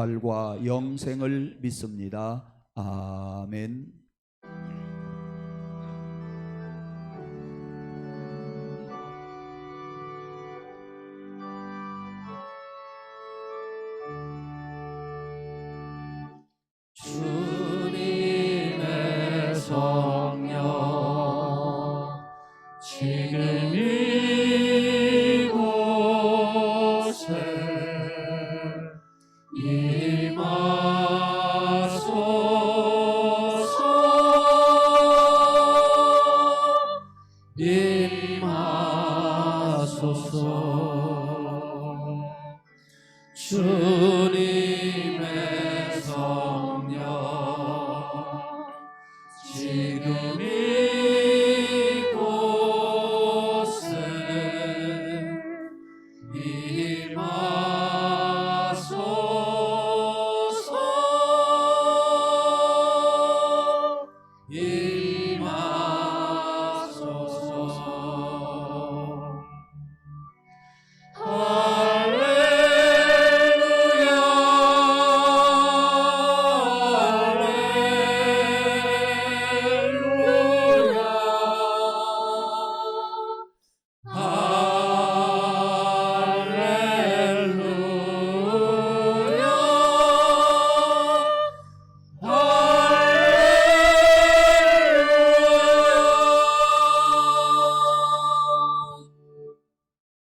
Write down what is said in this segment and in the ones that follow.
부활과 영생을 믿습니다. 아멘. 주님의 성령 지금 이곳에 임하소서. 주님의 성령 지금 이곳에 임하소서. 임하소서.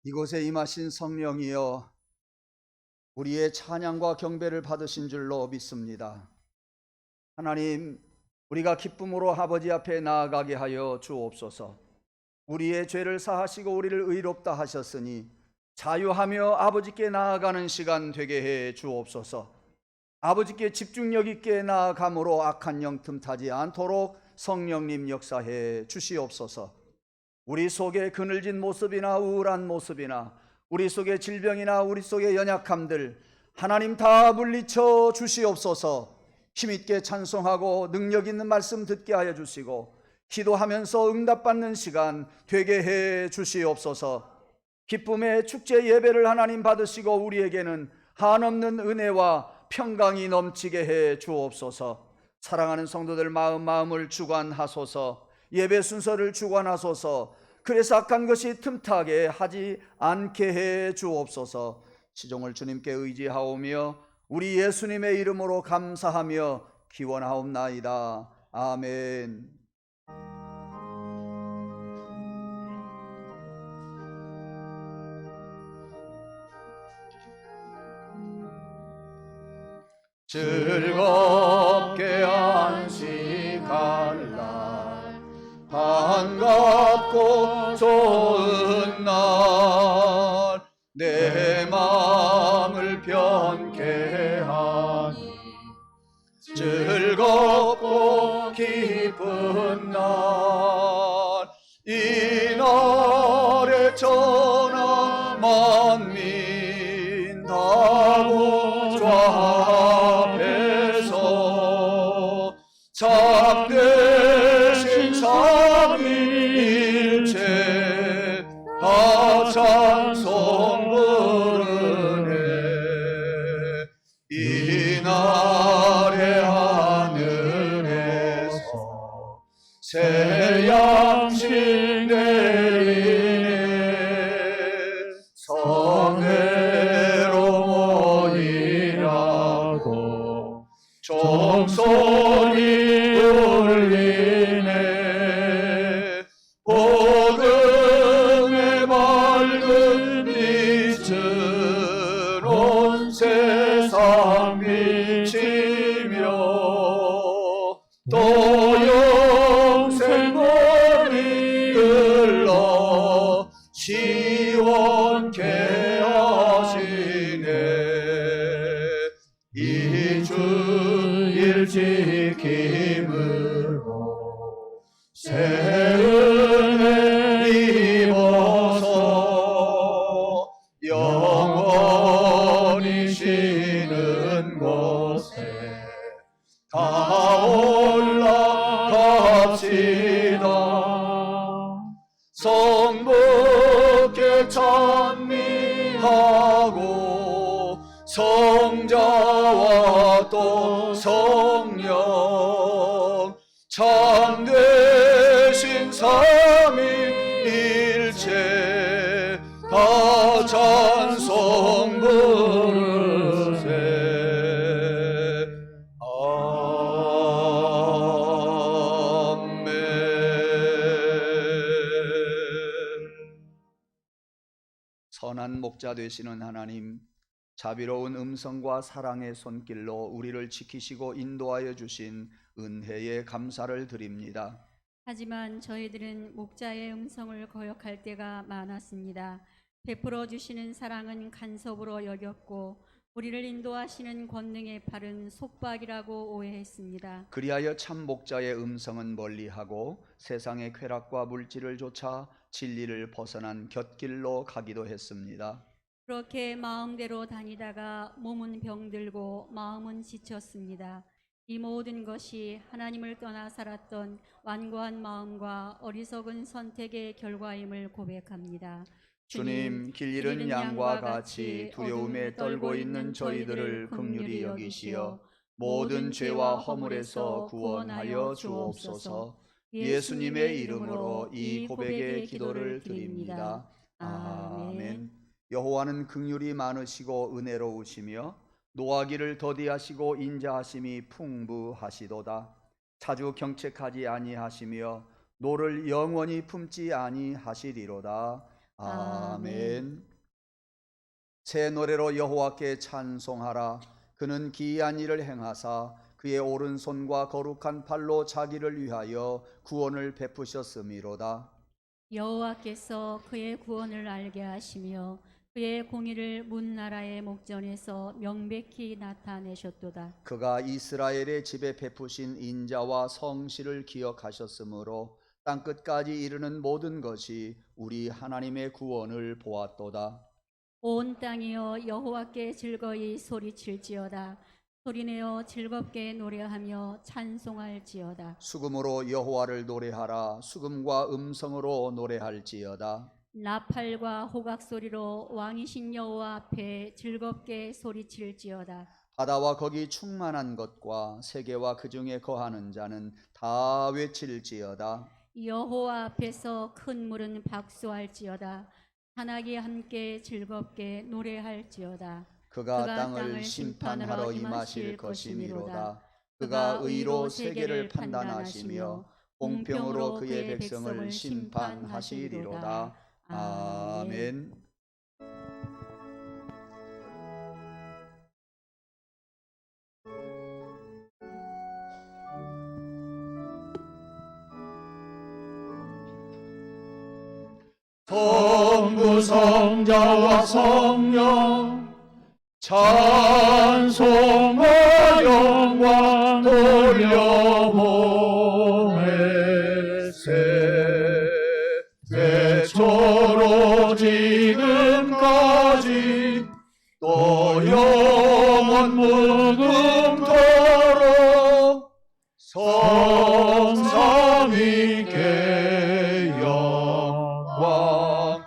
이곳에 임하신 성령이여 우리의 찬양과 경배를 받으신 줄로 믿습니다. 하나님, 우리가 기쁨으로 아버지 앞에 나아가게 하여 주옵소서. 우리의 죄를 사하시고 우리를 의롭다 하셨으니 자유하며 아버지께 나아가는 시간 되게 해 주옵소서. 아버지께 집중력 있게 나아감으로 악한 영 틈타지 않도록 성령님 역사해 주시옵소서. 우리 속에 그늘진 모습이나 우울한 모습이나 우리 속에 질병이나 우리 속에 연약함들 하나님 다 물리쳐 주시옵소서. 힘있게 찬송하고 능력 있는 말씀 듣게 하여 주시고 기도하면서 응답받는 시간 되게 해 주시옵소서. 기쁨의 축제 예배를 하나님 받으시고 우리에게는 한없는 은혜와 평강이 넘치게 해 주옵소서. 사랑하는 성도들 마음을 주관하소서. 예배 순서를 주관하소서. 그래서 악한 것이 틈타게 하지 않게 해 주옵소서. 시종을 주님께 의지하오며 우리 예수님의 이름으로 감사하며 기원하옵나이다. 아멘. 즐겁게 안식할 날 반갑고 좋은 날 내 마음을 편케 하니 즐겁고 기쁜 날 이 날에 전하 만민 다 보좌 앞에서 참되신 삼위일체 다 찬송 부르네. 이 날의 하늘에서 새 양식 내리네. 성회로 모이라고 종소리 울리네. 복음의 밝은 빛은 온 세상 비치며 또 영생권이 흘러 시원케 하시네. 이 주일 지킴으로 새 은혜 입어서 영원히 쉬는 곳에 다 올라갑시다. 성부께 찬미하고 성자와 또 성령 참되신 삼위일체 다 찬송 부르세. 선한 목자 되시는 하나님, 자비로운 음성과 사랑의 손길로 우리를 지키시고 인도하여 주신 은혜에 감사를 드립니다. 하지만 저희들은 목자의 음성을 거역할 때가 많았습니다. 베풀어 주시는 사랑은 간섭으로 여겼고 우리를 인도하시는 권능의 팔은 속박이라고 오해했습니다. 그리하여 참 목자의 음성은 멀리하고 세상의 쾌락과 물질을 쫓아 진리를 벗어난 곁길로 가기도 했습니다. 그렇게 마음대로 다니다가 몸은 병들고 마음은 지쳤습니다. 이 모든 것이 하나님을 떠나 살았던 완고한 마음과 어리석은 선택의 결과임을 고백합니다. 주님, 길 잃은 양과 같이 두려움에 떨고 있는 저희들을 긍휼히 여기시어 모든 죄와 허물에서 구원하여 주옵소서. 예수님의 이름으로 이 고백의 기도를 드립니다. 아멘. 여호와는 긍휼이 많으시고 은혜로우시며 노하기를 더디하시고 인자하심이 풍부하시도다. 자주 경책하지 아니하시며 노를 영원히 품지 아니하시리로다. 아멘. 새 노래로 여호와께 찬송하라. 그는 기이한 일을 행하사 그의 오른손과 거룩한 팔로 자기를 위하여 구원을 베푸셨음이로다. 여호와께서 그의 구원을 알게 하시며 그의 공의를 문 나라의 목전에서 명백히 나타내셨도다. 그가 이스라엘의 집에 베푸신 인자와 성실을 기억하셨으므로 땅끝까지 이르는 모든 것이 우리 하나님의 구원을 보았도다. 온 땅이여 여호와께 즐거이 소리칠지어다. 소리내어 즐겁게 노래하며 찬송할지어다. 수금으로 여호와를 노래하라. 수금과 음성으로 노래할지어다. 나팔과 호각 소리로 왕이신 여호와 앞에 즐겁게 소리칠지어다. 바다와 거기 충만한 것과 세계와 그 중에 거하는 자는 다 외칠지어다. 여호와 앞에서 큰 물은 박수할지어다. 산악이 함께 즐겁게 노래할지어다. 그가 땅을 심판하러 임하실 것이미로다. 그가 의로 세계를 판단하시며 공평으로 그의 백성을 심판하시리로다. 아멘. 성부 성자와 성령 찬송과 영광 돌려보내세. 태초로 지금까지 또 영원 무궁토록 성삼위께 영광 아멘.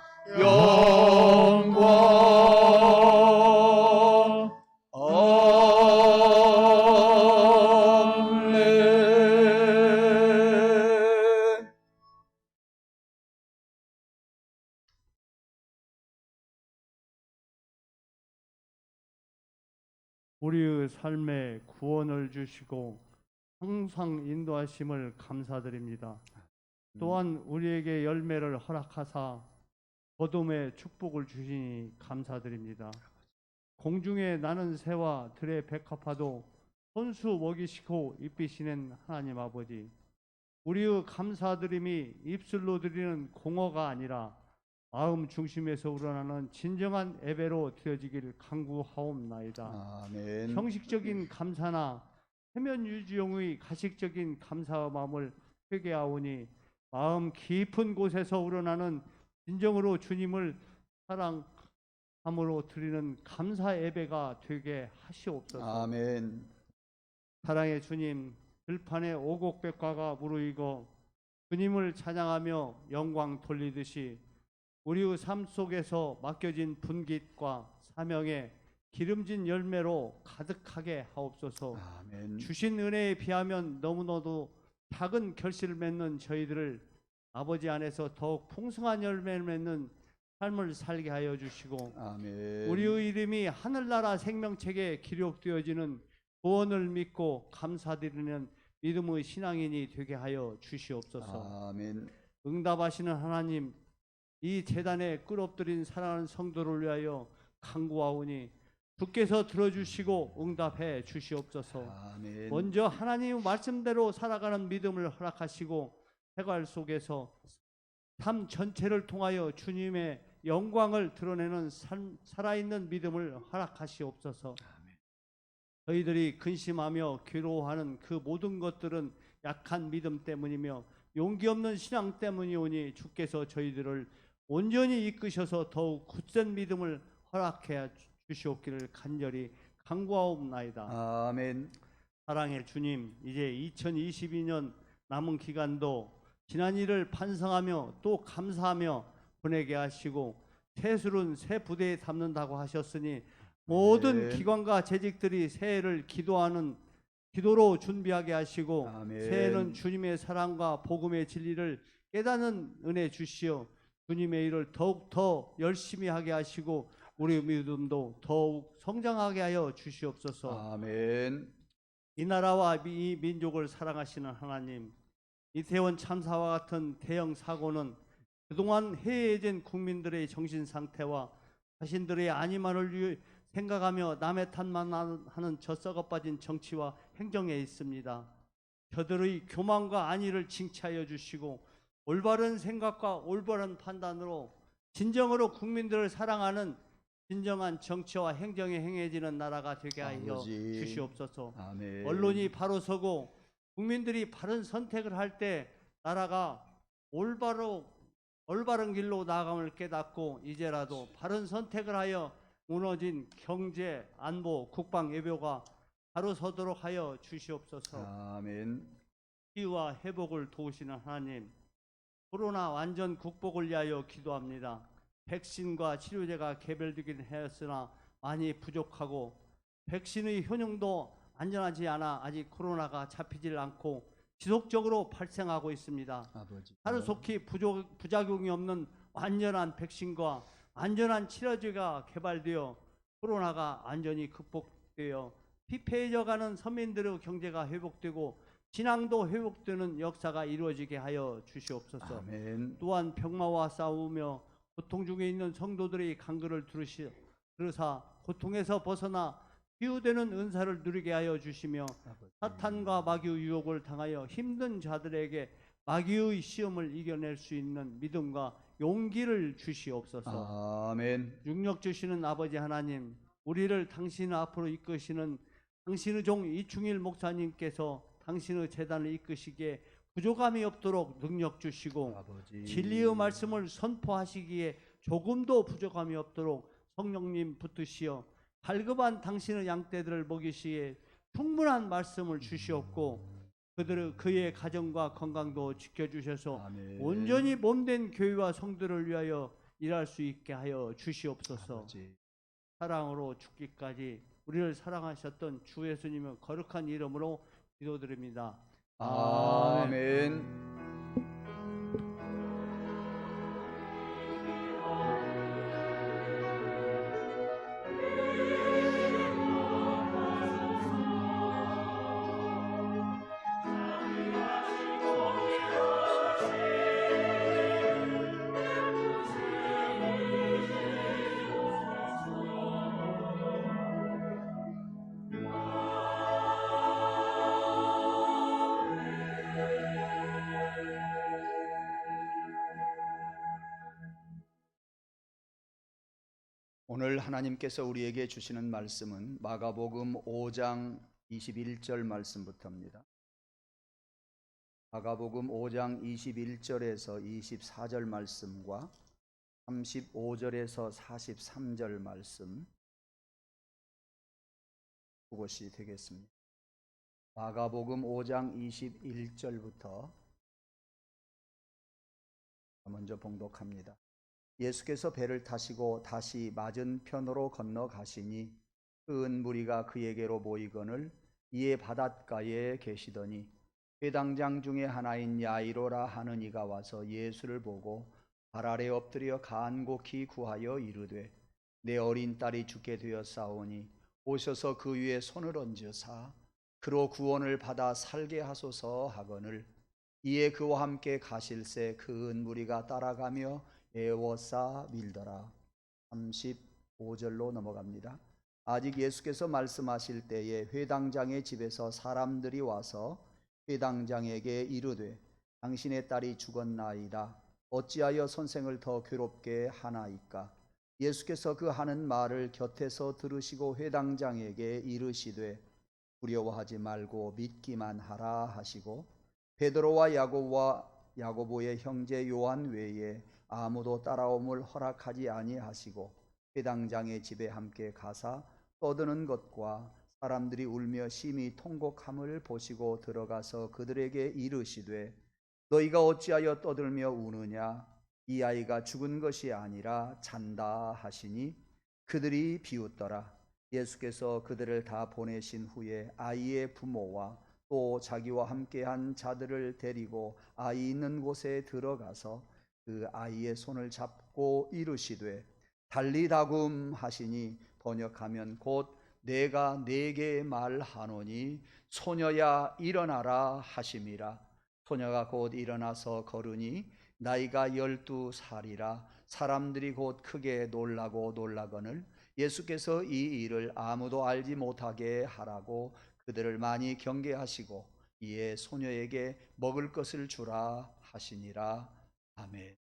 우리의 삶에 구원을 주시고 항상 인도하심을 감사드립니다. 또한 우리에게 열매를 허락하사 거둠의 축복을 주시니 감사드립니다. 공중에 나는 새와 들의 백합화도 손수 먹이시고 입히시는 하나님 아버지, 우리의 감사드림이 입술로 드리는 공허가 아니라 마음 중심에서 우러나는 진정한 예배로 드려지길 간구하옵나이다. 아멘. 형식적인 감사나 해면 유지용의 가식적인 감사의 마음을 회개하오니 마음 깊은 곳에서 우러나는 진정으로 주님을 사랑함으로 드리는 감사 예배가 되게 하시옵소서. 아멘. 사랑의 주님, 들판에 오곡백과가 무르익어 주님을 찬양하며 영광 돌리듯이 우리의 삶 속에서 맡겨진 분깃과 사명에 기름진 열매로 가득하게 하옵소서. 아멘. 주신 은혜에 비하면 너무나도 작은 결실을 맺는 저희들을 아버지 안에서 더욱 풍성한 열매를 맺는 삶을 살게 하여 주시고, 아멘. 우리의 이름이 하늘나라 생명책에 기록되어지는 구원을 믿고 감사드리는 믿음의 신앙인이 되게 하여 주시옵소서. 아멘. 응답하시는 하나님, 이 제단에 끌어엎드린 사랑하는 성도를 위하여 간구하오니 주께서 들어주시고 응답해 주시옵소서. 아멘. 먼저 하나님의 말씀대로 살아가는 믿음을 허락하시고 생활 속에서 삶 전체를 통하여 주님의 영광을 드러내는 살아있는 믿음을 허락하시옵소서. 저희들이 근심하며 괴로워하는 그 모든 것들은 약한 믿음 때문이며 용기 없는 신앙 때문이오니 주께서 저희들을 온전히 이끄셔서 더욱 굳센 믿음을 허락해 주시옵기를 간절히 간구하옵나이다. 아멘. 사랑의 주님, 이제 2022년 남은 기간도 지난 일을 반성하며 또 감사하며 보내게 하시고 새술은 새 부대에 담는다고 하셨으니 모든 기관과 재직들이 새해를 기도로 준비하게 하시고 아멘. 새해는 주님의 사랑과 복음의 진리를 깨닫는 은혜 주시어 주님의 일을 더욱 더 열심히 하게 하시고 우리 믿음도 더욱 성장하게 하여 주시옵소서. 아멘. 이 나라와 이 민족을 사랑하시는 하나님, 이태원 참사와 같은 대형 사고는 그동안 해이해진 국민들의 정신 상태와 자신들의 안위만을 생각하며 남의 탓만 하는 젖썩어 빠진 정치와 행정에 있습니다. 저들의 교만과 안위를 징치하여 주시고 올바른 생각과 올바른 판단으로 진정으로 국민들을 사랑하는 진정한 정치와 행정에 행해지는 나라가 되게 하여 아버지. 주시옵소서. 아멘. 언론이 바로 서고 국민들이 바른 선택을 할 때 나라가 올바른 길로 나아감을 깨닫고 이제라도 바른 선택을 하여 무너진 경제, 안보, 국방, 외교가 바로 서도록 하여 주시옵소서. 아멘. 치유와 회복을 도우시는 하나님, 코로나 완전 극복을 위하여 기도합니다. 백신과 치료제가 개발되긴 하였으나 많이 부족하고 백신의 효능도 안전하지 않아 아직 코로나가 잡히질 않고 지속적으로 발생하고 있습니다. 아버지. 하루속히 부작용이 없는 완전한 백신과 안전한 치료제가 개발되어 코로나가 안전히 극복되어 피폐해져가는 서민들의 경제가 회복되고 신앙도 회복되는 역사가 이루어지게 하여 주시옵소서. 아멘. 또한 병마와 싸우며 고통 중에 있는 성도들의 간구를 들으사 고통에서 벗어나 치유되는 은사를 누리게 하여 주시며 사탄과 마귀의 유혹을 당하여 힘든 자들에게 마귀의 시험을 이겨낼 수 있는 믿음과 용기를 주시옵소서. 아멘. 능력 주시는 아버지 하나님, 우리를 당신 앞으로 이끄시는 당신의 종 이충일 목사님께서 당신의 재단을 이끄시기에 부족함이 없도록 능력 주시고 아버지. 진리의 말씀을 선포하시기에 조금도 부족함이 없도록 성령님 붙드시어 갈급한 당신의 양떼들을 먹이시기에 충분한 말씀을 주시옵고 그의 가정과 건강도 지켜주셔서 아멘. 온전히 몸된 교회와 성도를 위하여 일할 수 있게 하여 주시옵소서. 아버지. 사랑으로 죽기까지 우리를 사랑하셨던 주 예수님의 거룩한 이름으로 기도드립니다. 아멘. 오늘 하나님께서 우리에게 주시는 말씀은 마가복음 5장 21절 말씀부터입니다. 마가복음 5장 21절에서 24절 말씀과 35절에서 43절 말씀 그것이 되겠습니다. 마가복음 5장 21절부터 먼저 봉독합니다. 예수께서 배를 타시고 다시 맞은편으로 건너가시니 큰 무리가 그에게로 모이거늘 이에 바닷가에 계시더니 회당장 중에 하나인 야이로라 하는 이가 와서 예수를 보고 발 아래 엎드려 간곡히 구하여 이르되 내 어린 딸이 죽게 되었사오니 오셔서 그 위에 손을 얹으사 그로 구원을 받아 살게 하소서 하거늘 이에 그와 함께 가실새 큰 무리가 따라가며 애워싸 밀더라. 35절로 넘어갑니다. 아직 예수께서 말씀하실 때에 회당장의 집에서 사람들이 와서 회당장에게 이르되 당신의 딸이 죽었나이다. 어찌하여 선생을 더 괴롭게 하나이까? 예수께서 그 하는 말을 곁에서 들으시고 회당장에게 이르시되 두려워하지 말고 믿기만 하라 하시고 베드로와 야고보의 형제 요한 외에 아무도 따라옴을 허락하지 아니하시고 회당장의 집에 함께 가사 떠드는 것과 사람들이 울며 심히 통곡함을 보시고 들어가서 그들에게 이르시되 너희가 어찌하여 떠들며 우느냐? 이 아이가 죽은 것이 아니라 잔다 하시니 그들이 비웃더라. 예수께서 그들을 다 보내신 후에 아이의 부모와 또 자기와 함께한 자들을 데리고 아이 있는 곳에 들어가서 그 아이의 손을 잡고 이르시되 달리다굼 하시니 번역하면 곧 내가 네게 말하노니 소녀야 일어나라 하심이라. 소녀가 곧 일어나서 걸으니 나이가 12살이라. 사람들이 곧 크게 놀라거늘 예수께서 이 일을 아무도 알지 못하게 하라고 그들을 많이 경계하시고 이에 소녀에게 먹을 것을 주라 하시니라. 아멘.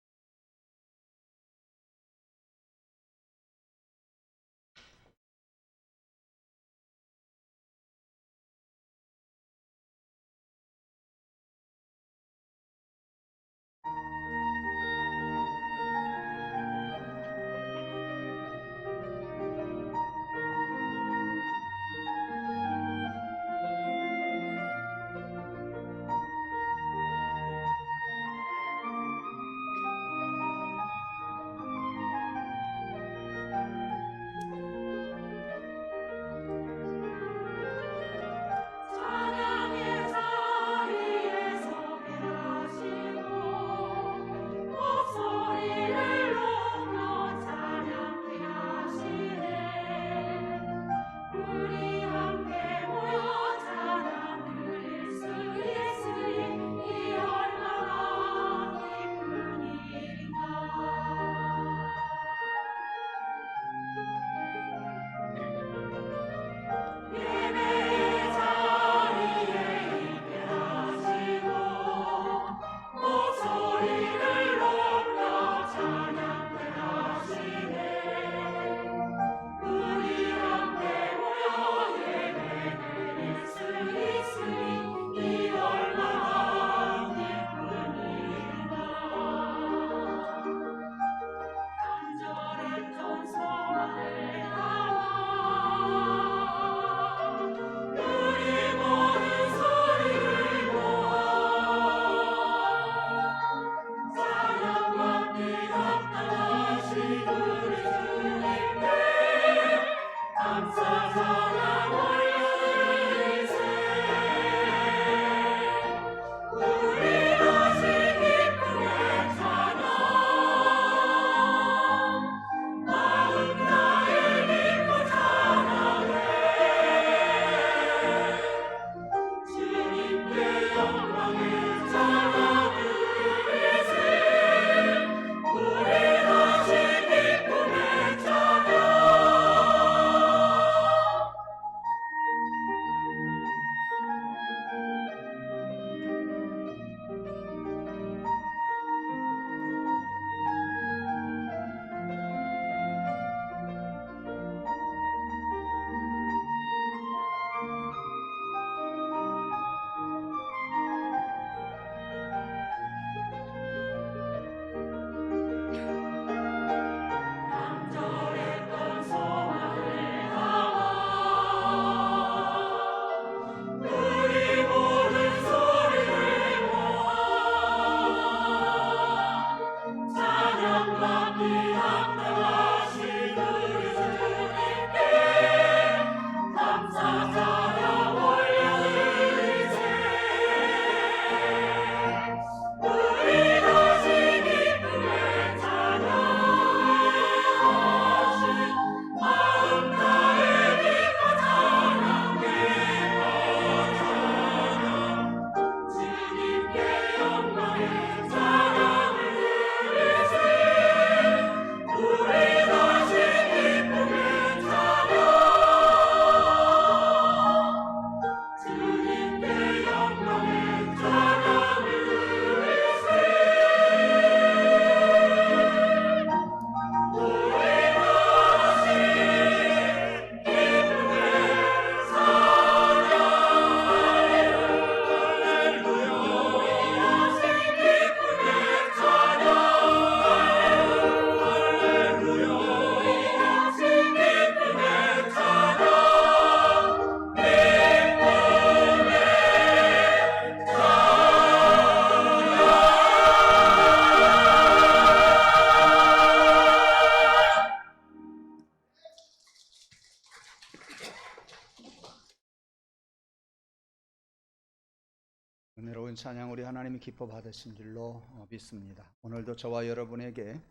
은혜로운 찬양 우리 하나님이 기뻐 받으신 줄로 믿습니다. 오늘도 저와 여러분에게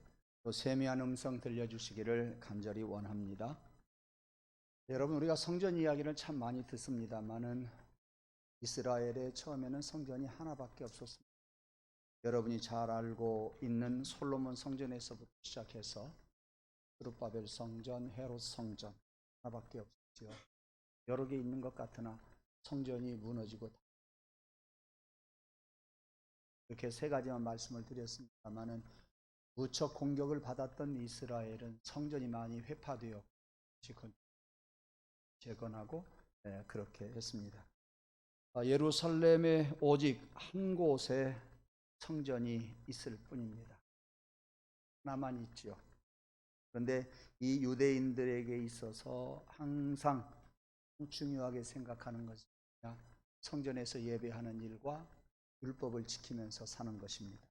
또 세미한 음성 들려주시기를 간절히 원합니다. 여러분, 우리가 성전 이야기를 참 많이 듣습니다만은 이스라엘의 처음에는 성전이 하나밖에 없었습니다. 여러분이 잘 알고 있는 솔로몬 성전에서부터 시작해서 스룹바벨 성전, 헤롯 성전 하나밖에 없었죠. 여러 개 있는 것 같으나 성전이 무너지고 이렇게 세 가지만 말씀을 드렸습니다만은 무척 공격을 받았던 이스라엘은 성전이 많이 회파되어 재건하고 그렇게 했습니다. 예루살렘에 오직 한 곳에 성전이 있을 뿐입니다. 하나만 있죠. 그런데 이 유대인들에게 있어서 항상 중요하게 생각하는 것이 성전에서 예배하는 일과 율법을 지키면서 사는 것입니다.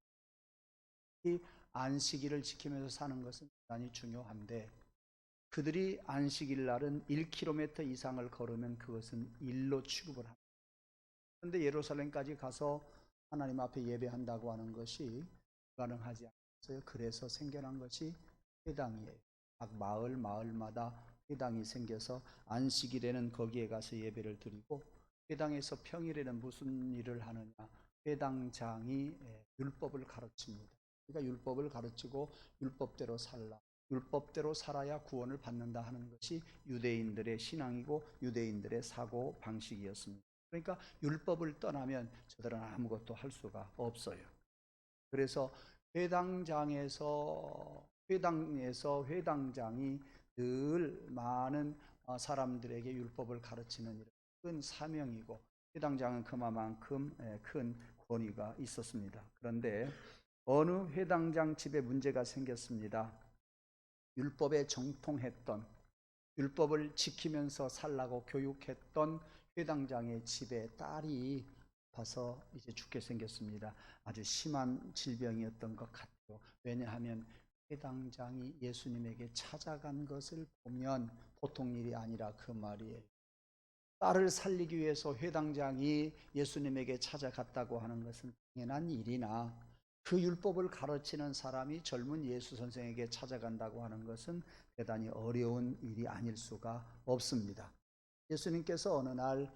이 안식일을 지키면서 사는 것은 대단히 중요한데 그들이 안식일 날은 1km 이상을 걸으면 그것은 일로 취급을 합니다. 그런데 예루살렘까지 가서 하나님 앞에 예배한다고 하는 것이 불가능하지 않았어요. 그래서 생겨난 것이 회당이에요. 각 마을마다 회당이 생겨서 안식일에는 거기에 가서 예배를 드리고 회당에서 평일에는 무슨 일을 하느냐, 회당장이 율법을 가르칩니다. 그러니까 율법을 가르치고 율법대로 살라, 율법대로 살아야 구원을 받는다 하는 것이 유대인들의 신앙이고 유대인들의 사고 방식이었습니다. 그러니까 율법을 떠나면 저들은 아무것도 할 수가 없어요. 그래서 회당에서 회당장이 늘 많은 사람들에게 율법을 가르치는 일은 큰 사명이고 회당장은 그만큼 큰 권위가 있었습니다. 그런데 어느 회당장 집에 문제가 생겼습니다. 율법에 정통했던, 율법을 지키면서 살라고 교육했던 회당장의 집에 딸이 아파서 이제 죽게 생겼습니다. 아주 심한 질병이었던 것 같아요. 왜냐하면 회당장이 예수님에게 찾아간 것을 보면 보통 일이 아니라 그 말이에요. 딸을 살리기 위해서 회당장이 예수님에게 찾아갔다고 하는 것은 당연한 일이나 그 율법을 가르치는 사람이 젊은 예수 선생에게 찾아간다고 하는 것은 대단히 어려운 일이 아닐 수가 없습니다. 예수님께서 어느 날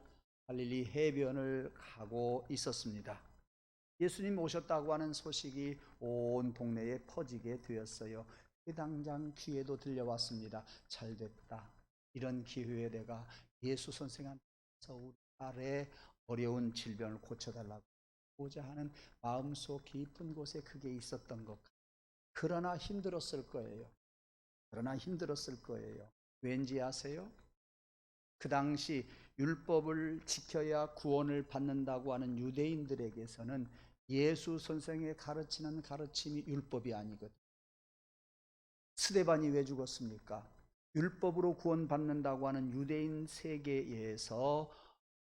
갈릴리 해변을 가고 있었습니다. 예수님 오셨다고 하는 소식이 온 동네에 퍼지게 되었어요. 회당장 귀에도 들려왔습니다. 잘됐다. 이런 기회에 내가 예수 선생한테서 우리 딸의 어려운 질병을 고쳐달라고 하고자 하는 마음속 깊은 곳에 그게 있었던 것 같아요. 그러나 힘들었을 거예요. 왠지 아세요? 그 당시 율법을 지켜야 구원을 받는다고 하는 유대인들에게서는 예수 선생의 가르치는 가르침이 율법이 아니거든요. 스데반이 왜 죽었습니까? 율법으로 구원받는다고 하는 유대인 세계에서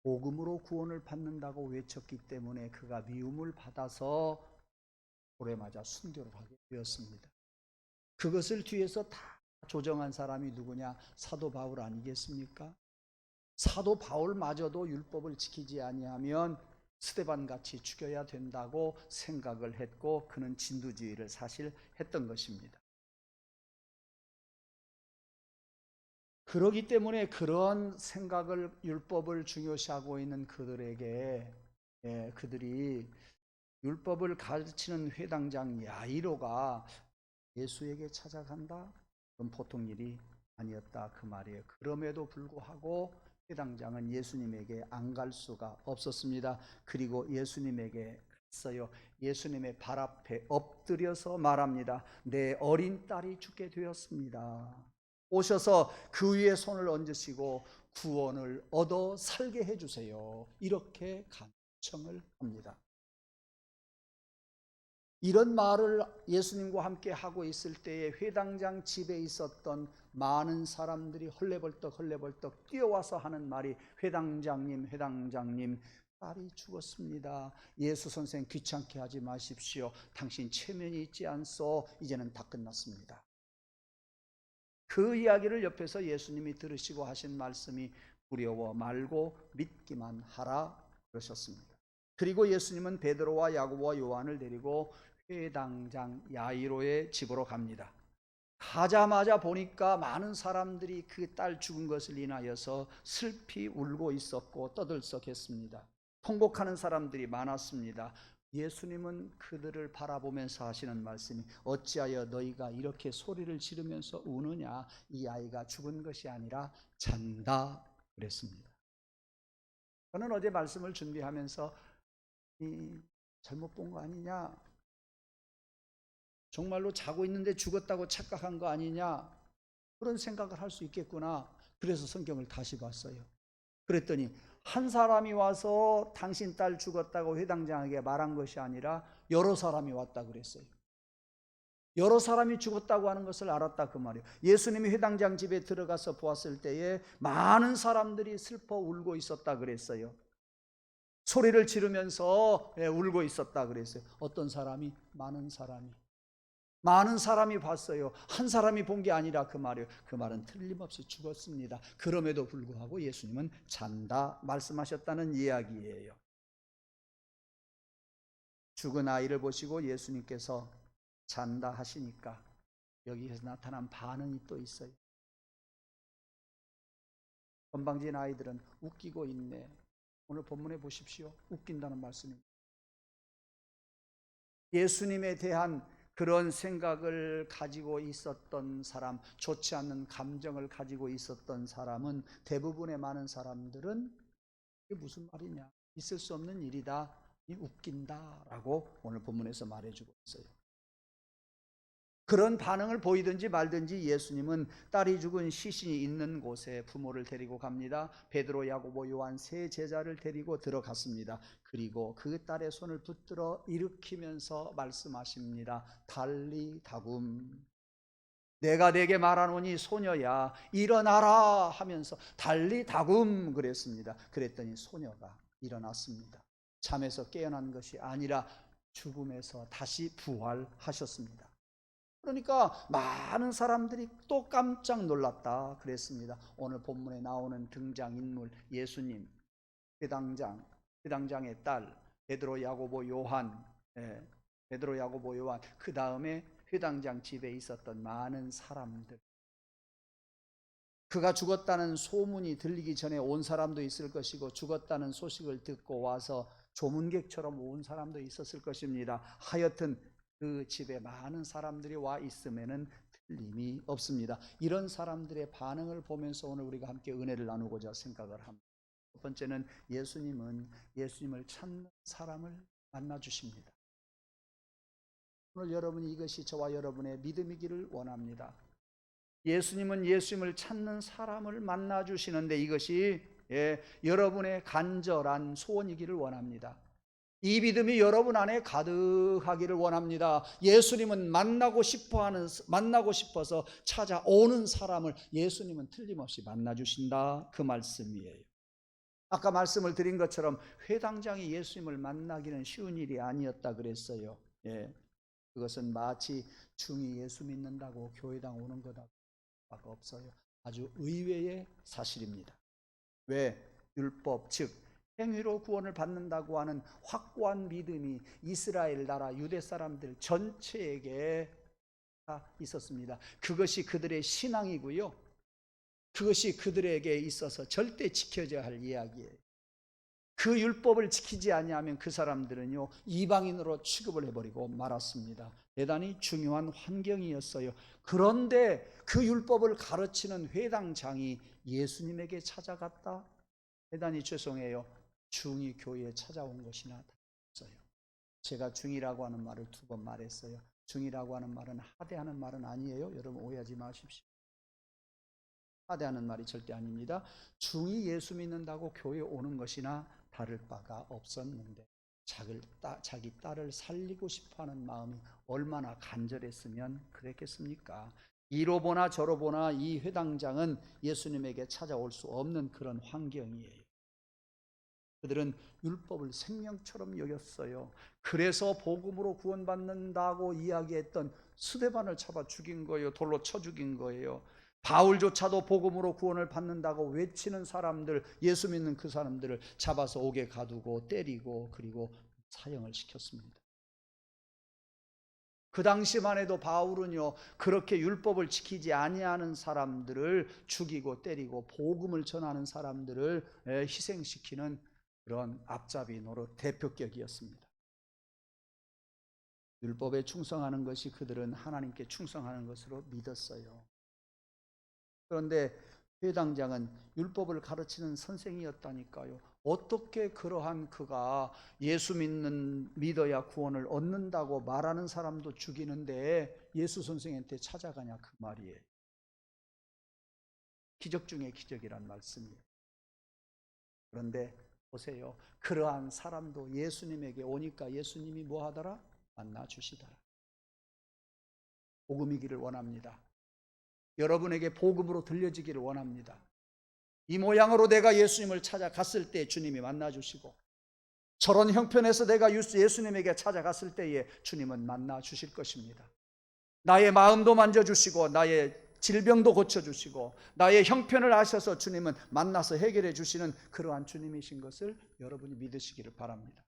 복음으로 구원을 받는다고 외쳤기 때문에 그가 미움을 받아서 돌에 맞아 순교를 하게 되었습니다. 그것을 뒤에서 다 조정한 사람이 누구냐? 사도 바울 아니겠습니까? 사도 바울마저도 율법을 지키지 아니하면 스데반같이 죽여야 된다고 생각을 했고 그는 진두지휘를 사실 했던 것입니다. 그러기 때문에 그런 생각을 율법을 중요시하고 있는 그들에게 그들이 율법을 가르치는 회당장 야이로가 예수에게 찾아간다? 그건 보통 일이 아니었다 그 말이에요. 그럼에도 불구하고 회당장은 예수님에게 안 갈 수가 없었습니다. 그리고 예수님에게 갔어요. 예수님의 발 앞에 엎드려서 말합니다. 내 어린 딸이 죽게 되었습니다. 오셔서 그 위에 손을 얹으시고 구원을 얻어 살게 해주세요. 이렇게 간청을 합니다. 이런 말을 예수님과 함께 하고 있을 때에 회당장 집에 있었던 많은 사람들이 헐레벌떡 뛰어와서 하는 말이 회당장님 딸이 죽었습니다. 예수 선생 귀찮게 하지 마십시오. 당신 체면이 있지 않소. 이제는 다 끝났습니다. 그 이야기를 옆에서 예수님이 들으시고 하신 말씀이 두려워 말고 믿기만 하라 그러셨습니다. 그리고 예수님은 베드로와 야고보와 요한을 데리고 회당장 야이로의 집으로 갑니다. 가자마자 보니까 많은 사람들이 그 딸 죽은 것을 인하여서 슬피 울고 있었고 떠들썩했습니다. 통곡하는 사람들이 많았습니다. 예수님은 그들을 바라보면서 하시는 말씀이 어찌하여 너희가 이렇게 소리를 지르면서 우느냐? 이 아이가 죽은 것이 아니라 잔다 그랬습니다. 저는 어제 말씀을 준비하면서 잘못 본 거 아니냐? 정말로 자고 있는데 죽었다고 착각한 거 아니냐? 그런 생각을 할 수 있겠구나. 그래서 성경을 다시 봤어요. 그랬더니 한 사람이 와서 당신 딸 죽었다고 회당장에게 말한 것이 아니라 여러 사람이 왔다 그랬어요. 여러 사람이 죽었다고 하는 것을 알았다 그 말이에요. 예수님이 회당장 집에 들어가서 보았을 때에 많은 사람들이 슬퍼 울고 있었다 그랬어요. 소리를 지르면서 울고 있었다 그랬어요. 어떤 사람이? 많은 사람이 봤어요. 한 사람이 본 게 아니라 그 말이에요. 그 말은 틀림없이 죽었습니다. 그럼에도 불구하고 예수님은 잔다 말씀하셨다는 이야기예요. 죽은 아이를 보시고 예수님께서 잔다 하시니까 여기에서 나타난 반응이 또 있어요. 건방진 아이들은 웃기고 있네. 오늘 본문에 보십시오. 웃긴다는 말씀입니다. 예수님에 대한 그런 생각을 가지고 있었던 사람, 좋지 않는 감정을 가지고 있었던 사람은, 대부분의 많은 사람들은 이게 무슨 말이냐, 있을 수 없는 일이다, 웃긴다라고 오늘 본문에서 말해주고 있어요. 그런 반응을 보이든지 말든지 예수님은 딸이 죽은 시신이 있는 곳에 부모를 데리고 갑니다. 베드로, 야고보, 요한 세 제자를 데리고 들어갔습니다. 그리고 그 딸의 손을 붙들어 일으키면서 말씀하십니다. 달리 다굼, 내가 네게 말하노니 소녀야 일어나라 하면서 달리 다굼 그랬습니다. 그랬더니 소녀가 일어났습니다. 잠에서 깨어난 것이 아니라 죽음에서 다시 부활하셨습니다. 그러니까 많은 사람들이 또 깜짝 놀랐다 그랬습니다. 오늘 본문에 나오는 등장인물 예수님, 회당장의 딸 베드로, 야고보, 요한, 그 다음에 회당장 집에 있었던 많은 사람들, 그가 죽었다는 소문이 들리기 전에 온 사람도 있을 것이고 죽었다는 소식을 듣고 와서 조문객처럼 온 사람도 있었을 것입니다. 하여튼 그 집에 많은 사람들이 와 있음에는 틀림이 없습니다. 이런 사람들의 반응을 보면서 오늘 우리가 함께 은혜를 나누고자 생각을 합니다. 첫 번째는 예수님을 찾는 사람을 만나 주십니다. 오늘 여러분이 이것이 저와 여러분의 믿음이기를 원합니다. 예수님은 예수님을 찾는 사람을 만나 주시는데 이것이 여러분의 간절한 소원이기를 원합니다. 이 믿음이 여러분 안에 가득하기를 원합니다. 예수님은 만나고 싶어서 찾아오는 사람을 예수님은 틀림없이 만나 주신다 그 말씀이에요. 아까 말씀을 드린 것처럼 회당장이 예수님을 만나기는 쉬운 일이 아니었다 그랬어요. 그것은 마치 중이 예수 믿는다고 교회당 오는 거다 없어요. 아주 의외의 사실입니다. 왜? 율법 즉 행위로 구원을 받는다고 하는 확고한 믿음이 이스라엘 나라 유대 사람들 전체에게 다 있었습니다. 그것이 그들의 신앙이고요, 그것이 그들에게 있어서 절대 지켜져야 할 이야기예요. 그 율법을 지키지 아니하면 그 사람들은요 이방인으로 취급을 해버리고 말았습니다. 대단히 중요한 환경이었어요. 그런데 그 율법을 가르치는 회당장이 예수님에게 찾아갔다? 대단히 죄송해요. 중이 교회에 찾아온 것이나 다름없어요. 제가 중이라고 하는 말을 2번 말했어요. 중이라고 하는 말은 하대하는 말은 아니에요. 여러분 오해하지 마십시오. 하대하는 말이 절대 아닙니다. 중이 예수 믿는다고 교회에 오는 것이나 다를 바가 없었는데 자기 딸을 살리고 싶어하는 마음이 얼마나 간절했으면 그랬겠습니까? 이로 보나 저로 보나 이 회당장은 예수님에게 찾아올 수 없는 그런 환경이에요. 그들은 율법을 생명처럼 여겼어요. 그래서 복음으로 구원받는다고 이야기했던 스데반을 잡아 죽인 거예요. 돌로 쳐 죽인 거예요. 바울조차도 복음으로 구원을 받는다고 외치는 사람들, 예수 믿는 그 사람들을 잡아서 옥에 가두고 때리고 그리고 사형을 시켰습니다. 그 당시만 해도 바울은요, 그렇게 율법을 지키지 아니하는 사람들을 죽이고 때리고 복음을 전하는 사람들을 희생시키는 그런 앞잡이 노릇 대표격이었습니다. 율법에 충성하는 것이 그들은 하나님께 충성하는 것으로 믿었어요. 그런데 회당장은 율법을 가르치는 선생이었다니까요. 어떻게 그러한 그가 예수 믿어야 구원을 얻는다고 말하는 사람도 죽이는데 예수 선생한테 찾아가냐 그 말이에요. 기적 중에 기적이란 말씀이에요. 그런데 보세요. 그러한 사람도 예수님에게 오니까 예수님이 뭐 하더라? 만나 주시더라. 복음이기를 원합니다. 여러분에게 복음으로 들려지기를 원합니다. 이 모양으로 내가 예수님을 찾아갔을 때 주님이 만나주시고, 저런 형편에서 내가 예수님에게 찾아갔을 때에 주님은 만나주실 것입니다. 나의 마음도 만져주시고 나의 질병도 고쳐주시고 나의 형편을 아셔서 주님은 만나서 해결해 주시는 그러한 주님이신 것을 여러분이 믿으시기를 바랍니다.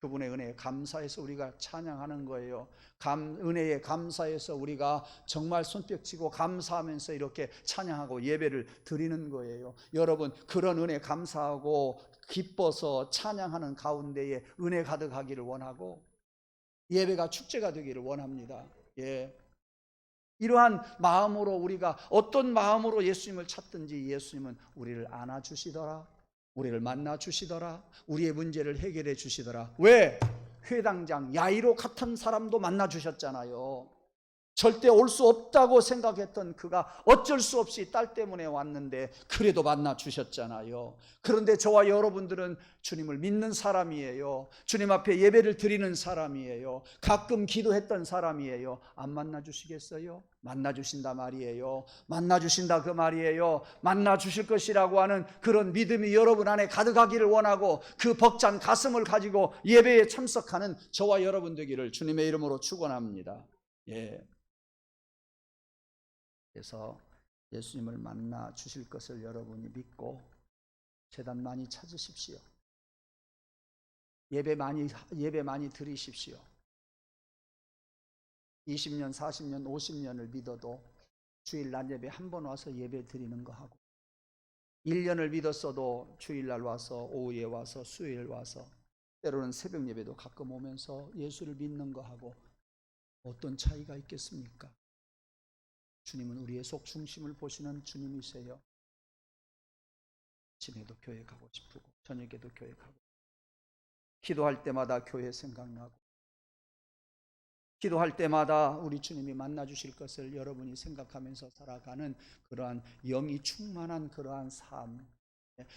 그분의 은혜에 감사해서 우리가 찬양하는 거예요. 은혜에 감사해서 우리가 정말 손뼉치고 감사하면서 이렇게 찬양하고 예배를 드리는 거예요. 여러분, 그런 은혜 감사하고 기뻐서 찬양하는 가운데에 은혜 가득하기를 원하고 예배가 축제가 되기를 원합니다. 예. 이러한 마음으로 우리가 어떤 마음으로 예수님을 찾든지 예수님은 우리를 안아주시더라, 우리를 만나 주시더라, 우리의 문제를 해결해 주시더라. 왜? 회당장 야이로 같은 사람도 만나 주셨잖아요. 절대 올 수 없다고 생각했던 그가 어쩔 수 없이 딸 때문에 왔는데 그래도 만나 주셨잖아요. 그런데 저와 여러분들은 주님을 믿는 사람이에요. 주님 앞에 예배를 드리는 사람이에요. 가끔 기도했던 사람이에요. 안 만나 주시겠어요? 만나 주신다 말이에요. 만나 주신다 그 말이에요. 만나 주실 것이라고 하는 그런 믿음이 여러분 안에 가득하기를 원하고 그 벅찬 가슴을 가지고 예배에 참석하는 저와 여러분 되기를 주님의 이름으로 축원합니다. 예. 그래서 예수님을 만나 주실 것을 여러분이 믿고 제단 많이 찾으십시오. 예배 많이 드리십시오. 20년, 40년, 50년을 믿어도 주일날 예배 한 번 와서 예배 드리는 거 하고 1년을 믿었어도 주일날 와서 오후에 와서 수요일 와서 때로는 새벽 예배도 가끔 오면서 예수를 믿는 거 하고 어떤 차이가 있겠습니까? 주님은 우리의 속 중심을 보시는 주님이세요. 아침에도 교회 가고 싶고 저녁에도 교회 가고 기도할 때마다 교회 생각나고 기도할 때마다 우리 주님이 만나 주실 것을 여러분이 생각하면서 살아가는 그러한 영이 충만한 그러한 삶,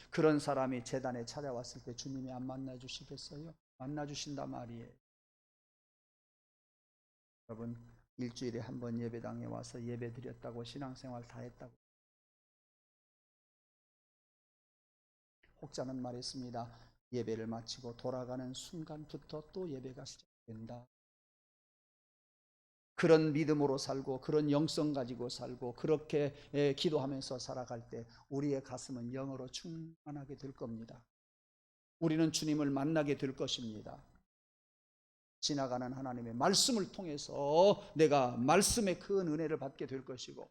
그런 사람이 제단에 찾아왔을 때 주님이 안 만나 주시겠어요? 만나 주신다 말이에요. 여러분, 일주일에 한 번 예배당에 와서 예배 드렸다고 신앙생활 다 했다고 혹자는 말했습니다. 예배를 마치고 돌아가는 순간부터 또 예배가 시작된다. 그런 믿음으로 살고 그런 영성 가지고 살고 그렇게 기도하면서 살아갈 때 우리의 가슴은 영으로 충만하게 될 겁니다. 우리는 주님을 만나게 될 것입니다. 지나가는 하나님의 말씀을 통해서 내가 말씀의 큰 은혜를 받게 될 것이고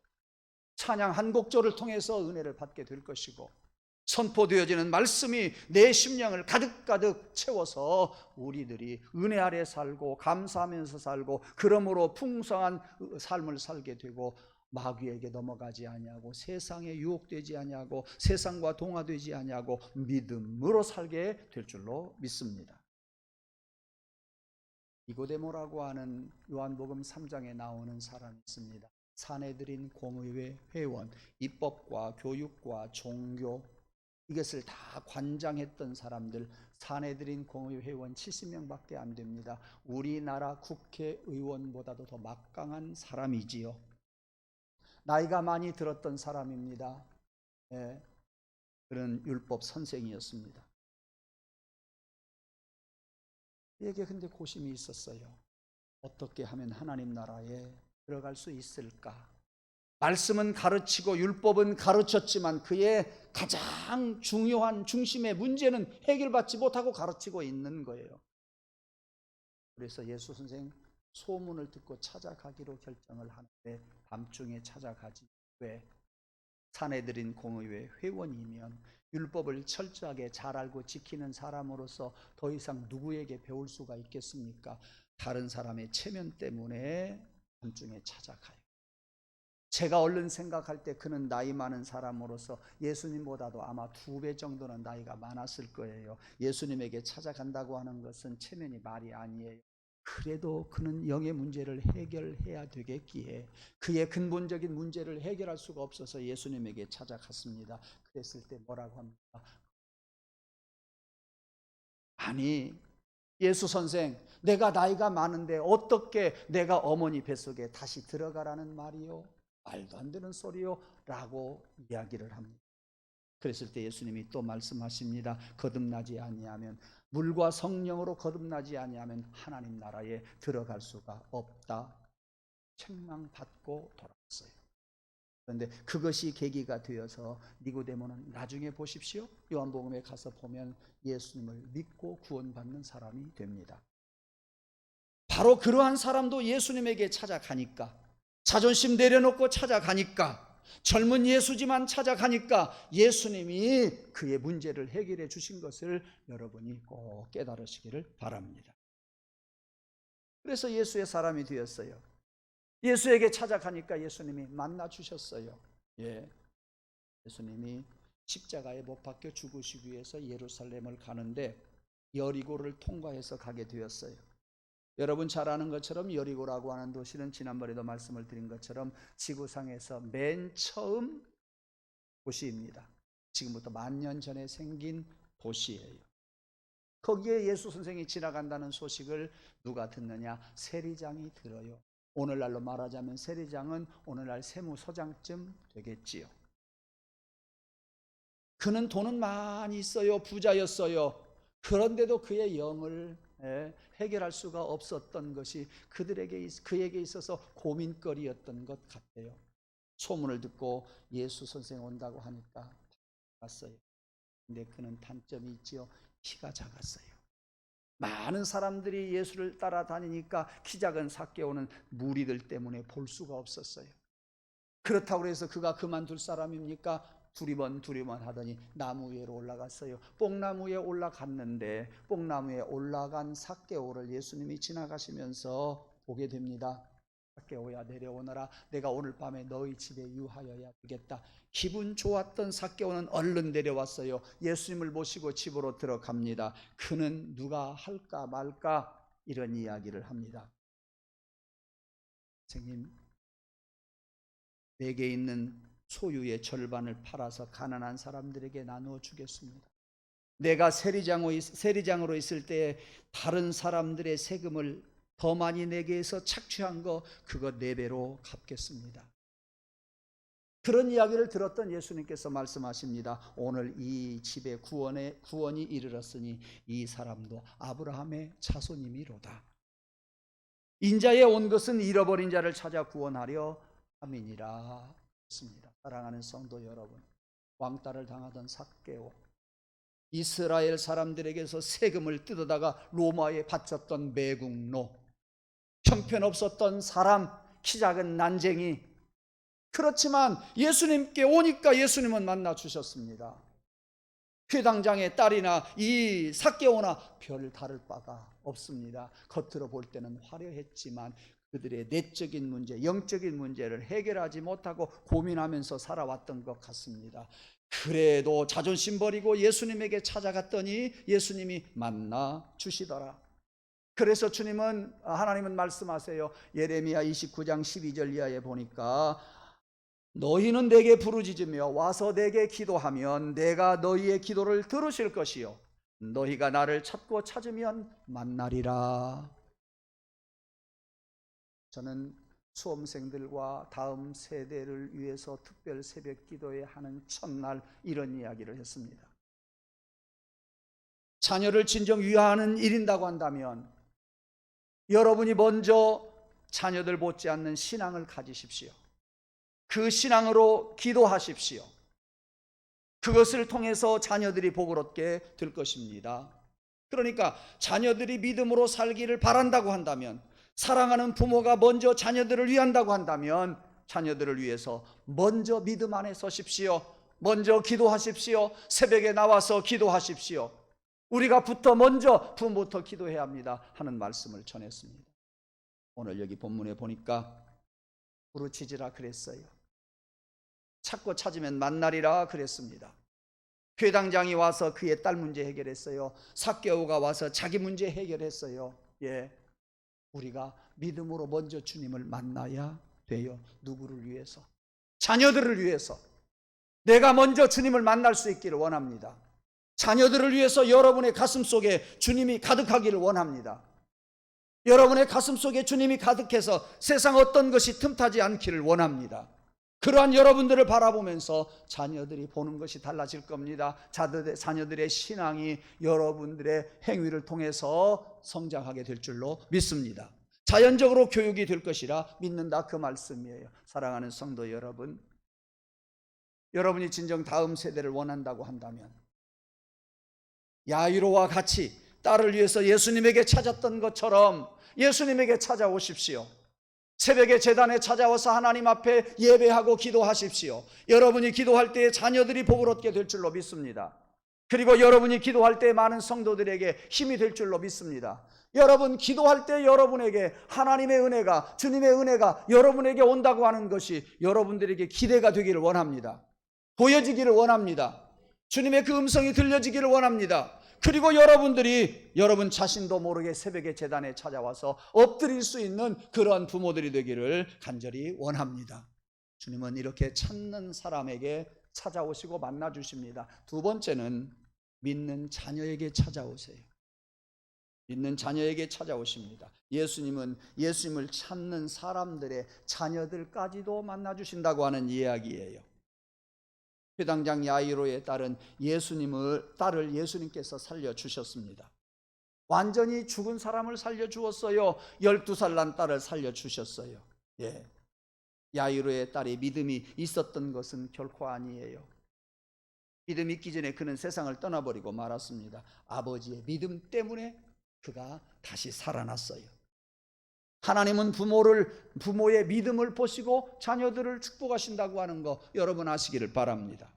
찬양 한 곡조를 통해서 은혜를 받게 될 것이고 선포되어지는 말씀이 내 심령을 가득가득 채워서 우리들이 은혜 아래 살고 감사하면서 살고 그러므로 풍성한 삶을 살게 되고 마귀에게 넘어가지 아니하고 세상에 유혹되지 아니하고 세상과 동화되지 아니하고 믿음으로 살게 될 줄로 믿습니다. 니고데모라고 하는 요한복음 3장에 나오는 사람이 있습니다. 사내들인 공의회 회원, 입법과 교육과 종교 이것을 다 관장했던 사람들, 사내들인 공의회 회원 70명밖에 안 됩니다. 우리나라 국회의원보다도 더 막강한 사람이지요. 나이가 많이 들었던 사람입니다. 그런 율법 선생이었습니다. 그에게 근데 고심이 있었어요. 어떻게 하면 하나님 나라에 들어갈 수 있을까? 말씀은 가르치고 율법은 가르쳤지만 그의 가장 중요한 중심의 문제는 해결받지 못하고 가르치고 있는 거예요. 그래서 예수 선생 소문을 듣고 찾아가기로 결정을 하는데 밤중에 찾아가지. 왜? 사내들인 공의회 회원이면 율법을 철저하게 잘 알고 지키는 사람으로서 더 이상 누구에게 배울 수가 있겠습니까? 다른 사람의 체면 때문에 밤중에 찾아가요. 제가 얼른 생각할 때 그는 나이 많은 사람으로서 예수님보다도 아마 2배 정도는 나이가 많았을 거예요. 예수님에게 찾아간다고 하는 것은 체면이 말이 아니에요. 그래도 그는 영의 문제를 해결해야 되겠기에 그의 근본적인 문제를 해결할 수가 없어서 예수님에게 찾아갔습니다. 그랬을 때 뭐라고 합니까? 아니, 예수 선생, 내가 나이가 많은데 어떻게 내가 어머니 뱃속에 다시 들어가라는 말이요? 말도 안 되는 소리요? 라고 이야기를 합니다. 그랬을 때 예수님이 또 말씀하십니다. 거듭나지 아니하면, 물과 성령으로 거듭나지 아니하면 하나님 나라에 들어갈 수가 없다. 책망받고 돌아왔어요. 그런데 그것이 계기가 되어서 니고데모는 나중에 보십시오. 요한복음에 가서 보면 예수님을 믿고 구원받는 사람이 됩니다. 바로 그러한 사람도 예수님에게 찾아가니까, 자존심 내려놓고 찾아가니까, 젊은 예수지만 찾아가니까 예수님이 그의 문제를 해결해 주신 것을 여러분이 꼭 깨달으시기를 바랍니다. 그래서 예수의 사람이 되었어요. 예수에게 찾아가니까 예수님이 만나 주셨어요. 예. 예수님이 십자가에 못 박혀 죽으시기 위해서 예루살렘을 가는데 여리고를 통과해서 가게 되었어요. 여러분 잘 아는 것처럼 여리고라고 하는 도시는 지난번에도 말씀을 드린 것처럼 지구상에서 맨 처음 도시입니다. 지금부터 10,000년 전에 생긴 도시예요. 거기에 예수 선생이 지나간다는 소식을 누가 듣느냐? 세리장이 들어요. 오늘날로 말하자면 세리장은 오늘날 세무서장쯤 되겠지요. 그는 돈은 많이 있어요. 부자였어요. 그런데도 그의 영을 해결할 수가 없었던 것이 그에게 있어서 고민거리였던 것 같아요. 소문을 듣고 예수 선생 온다고 하니까 갔어요. 근데 그는 단점이 있지요. 키가 작았어요. 많은 사람들이 예수를 따라다니니까 키 작은 삭개오는 무리들 때문에 볼 수가 없었어요. 그렇다고 해서 그가 그만둘 사람입니까? 두리번 하더니 나무 위로 올라갔어요. 뽕나무에 올라갔는데 뽕나무에 올라간 삭개오를 예수님이 지나가시면서 보게 됩니다. 삭개오야 내려오너라. 내가 오늘 밤에 너희 집에 유하여야 되겠다. 기분 좋았던 삭개오는 얼른 내려왔어요. 예수님을 모시고 집으로 들어갑니다. 그는 누가 할까 말까 이런 이야기를 합니다. 선생님, 내게 있는 소유의 절반을 팔아서 가난한 사람들에게 나누어 주겠습니다. 내가 세리장으로 있을 때 다른 사람들의 세금을 더 많이 내게 해서 착취한 거 그거 4배로 갚겠습니다. 그런 이야기를 들었던 예수님께서 말씀하십니다. 오늘 이 집에 구원이 이르렀으니 이 사람도 아브라함의 자손이미로다. 인자에 온 것은 잃어버린 자를 찾아 구원하려 함이니라 했습니다. 사랑하는 성도 여러분, 왕따를 당하던 삭개오, 이스라엘 사람들에게서 세금을 뜯어다가 로마에 바쳤던 매국노, 형편없었던 사람, 키 작은 난쟁이, 그렇지만 예수님께 오니까 예수님은 만나 주셨습니다. 회당장의 딸이나 이 삭개오나 별 다를 바가 없습니다. 겉으로 볼 때는 화려했지만 그들의 내적인 문제, 영적인 문제를 해결하지 못하고 고민하면서 살아왔던 것 같습니다. 그래도 자존심 버리고 예수님에게 찾아갔더니 예수님이 만나 주시더라. 그래서 하나님은 말씀하세요. 예레미야 29장 12절 이하에 보니까 너희는 내게 부르짖으며 와서 내게 기도하면 내가 너희의 기도를 들으실 것이요 너희가 나를 찾고 찾으면 만나리라. 저는 수험생들과 다음 세대를 위해서 특별 새벽 기도회 하는 첫날 이런 이야기를 했습니다. 자녀를 진정 위하는 일인다고 한다면 여러분이 먼저 자녀들 못지않는 신앙을 가지십시오. 그 신앙으로 기도하십시오. 그것을 통해서 자녀들이 복을 얻게 될 것입니다. 그러니까 자녀들이 믿음으로 살기를 바란다고 한다면, 사랑하는 부모가 먼저 자녀들을 위한다고 한다면 자녀들을 위해서 먼저 믿음 안에 서십시오. 먼저 기도하십시오. 새벽에 나와서 기도하십시오. 우리가 먼저 부모부터 기도해야 합니다 하는 말씀을 전했습니다. 오늘 여기 본문에 보니까 부르짖으라 그랬어요. 찾고 찾으면 만나리라 그랬습니다. 회당장이 와서 그의 딸 문제 해결했어요. 삭개오가 와서 자기 문제 해결했어요. 예, 우리가 믿음으로 먼저 주님을 만나야 돼요. 누구를 위해서? 자녀들을 위해서. 내가 먼저 주님을 만날 수 있기를 원합니다. 자녀들을 위해서 여러분의 가슴 속에 주님이 가득하기를 원합니다. 여러분의 가슴 속에 주님이 가득해서 세상 어떤 것이 틈타지 않기를 원합니다. 그러한 여러분들을 바라보면서 자녀들이 보는 것이 달라질 겁니다. 자녀들의 신앙이 여러분들의 행위를 통해서 성장하게 될 줄로 믿습니다. 자연적으로 교육이 될 것이라 믿는다, 그 말씀이에요. 사랑하는 성도 여러분, 여러분이 진정 다음 세대를 원한다고 한다면 야이로와 같이 딸을 위해서 예수님에게 찾았던 것처럼 예수님에게 찾아오십시오. 새벽에 제단에 찾아와서 하나님 앞에 예배하고 기도하십시오. 여러분이 기도할 때에 자녀들이 복을 얻게 될 줄로 믿습니다. 그리고 여러분이 기도할 때 많은 성도들에게 힘이 될 줄로 믿습니다. 여러분 기도할 때 여러분에게 하나님의 은혜가, 주님의 은혜가 여러분에게 온다고 하는 것이 여러분들에게 기대가 되기를 원합니다. 보여지기를 원합니다. 주님의 그 음성이 들려지기를 원합니다. 그리고 여러분들이 여러분 자신도 모르게 새벽에 제단에 찾아와서 엎드릴 수 있는 그러한 부모들이 되기를 간절히 원합니다. 주님은 이렇게 찾는 사람에게 찾아오시고 만나주십니다. 두 번째는 믿는 자녀에게 찾아오세요. 믿는 자녀에게 찾아오십니다. 예수님은 예수님을 찾는 사람들의 자녀들까지도 만나주신다고 하는 이야기예요. 회당장 야이로의 딸은 딸을 예수님께서 살려주셨습니다. 완전히 죽은 사람을 살려주었어요. 12살 난 딸을 살려주셨어요. 예. 야이로의 딸이 믿음이 있었던 것은 결코 아니에요. 믿음이 있기 전에 그는 세상을 떠나버리고 말았습니다. 아버지의 믿음 때문에 그가 다시 살아났어요. 하나님은 부모의 믿음을 보시고 자녀들을 축복하신다고 하는 거 여러분 아시기를 바랍니다.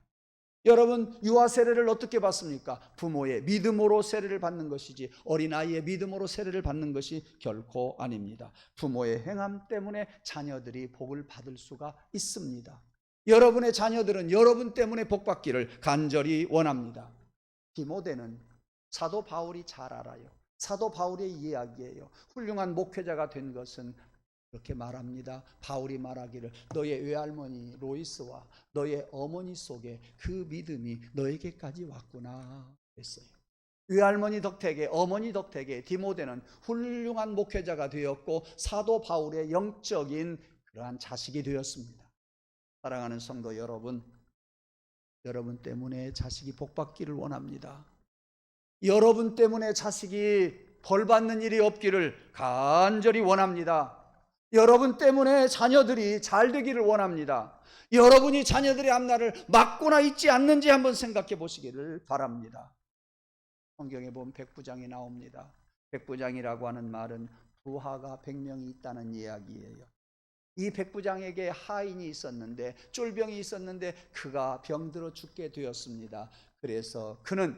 여러분 유아 세례를 어떻게 받습니까? 부모의 믿음으로 세례를 받는 것이지 어린아이의 믿음으로 세례를 받는 것이 결코 아닙니다. 부모의 행함 때문에 자녀들이 복을 받을 수가 있습니다. 여러분의 자녀들은 여러분 때문에 복 받기를 간절히 원합니다. 디모데는 사도 바울이 잘 알아요. 사도 바울의 이야기예요. 훌륭한 목회자가 된 것은 그렇게 말합니다. 바울이 말하기를 너의 외할머니 로이스와 너의 어머니 속에 그 믿음이 너에게까지 왔구나 했어요. 외할머니 덕택에 어머니 덕택에 디모데는 훌륭한 목회자가 되었고 사도 바울의 영적인 그러한 자식이 되었습니다. 사랑하는 성도 여러분, 여러분 때문에 자식이 복받기를 원합니다. 여러분 때문에 자식이 벌받는 일이 없기를 간절히 원합니다. 여러분 때문에 자녀들이 잘 되기를 원합니다. 여러분이 자녀들의 앞날을 막고나 있지 않는지 한번 생각해 보시기를 바랍니다. 성경에 보면 백부장이 나옵니다. 백부장이라고 하는 말은 부하가 100명이 있다는 이야기예요. 이 백부장에게 하인이 있었는데 쫄병이 있었는데 그가 병들어 죽게 되었습니다. 그래서 그는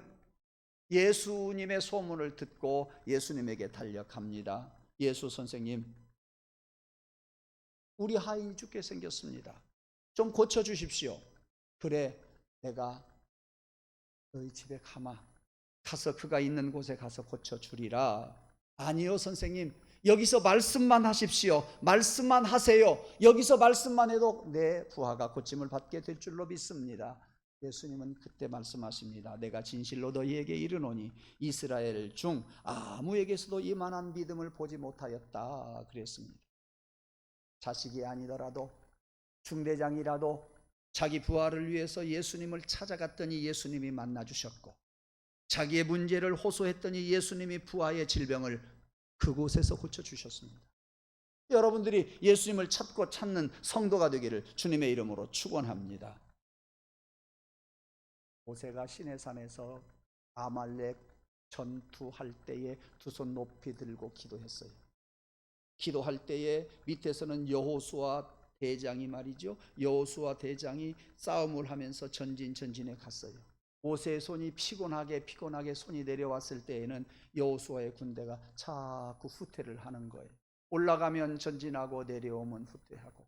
예수님의 소문을 듣고 예수님에게 달려갑니다. 예수 선생님, 우리 하인이 죽게 생겼습니다. 좀 고쳐주십시오. 그래, 내가 너희 집에 가서 그가 있는 곳에 가서 고쳐주리라. 아니요 선생님, 여기서 말씀만 하십시오. 말씀만 하세요. 여기서 말씀만 해도 내 부하가 고침을 받게 될 줄로 믿습니다. 예수님은 그때 말씀하십니다. 내가 진실로 너희에게 이르노니 이스라엘 중 아무에게서도 이만한 믿음을 보지 못하였다 그랬습니다. 자식이 아니더라도 중대장이라도 자기 부하를 위해서 예수님을 찾아갔더니 예수님이 만나주셨고 자기의 문제를 호소했더니 예수님이 부하의 질병을 그곳에서 고쳐주셨습니다. 여러분들이 예수님을 찾고 찾는 성도가 되기를 주님의 이름으로 축원합니다. 모세가 시내산에서 아말렉 전투할 때에 두 손 높이 들고 기도했어요. 기도할 때에 밑에서는 여호수아 대장이 말이죠. 여호수아 대장이 싸움을 하면서 전진에 갔어요. 모세의 손이 피곤하게 손이 내려왔을 때에는 여호수아의 군대가 자꾸 후퇴를 하는 거예요. 올라가면 전진하고 내려오면 후퇴하고.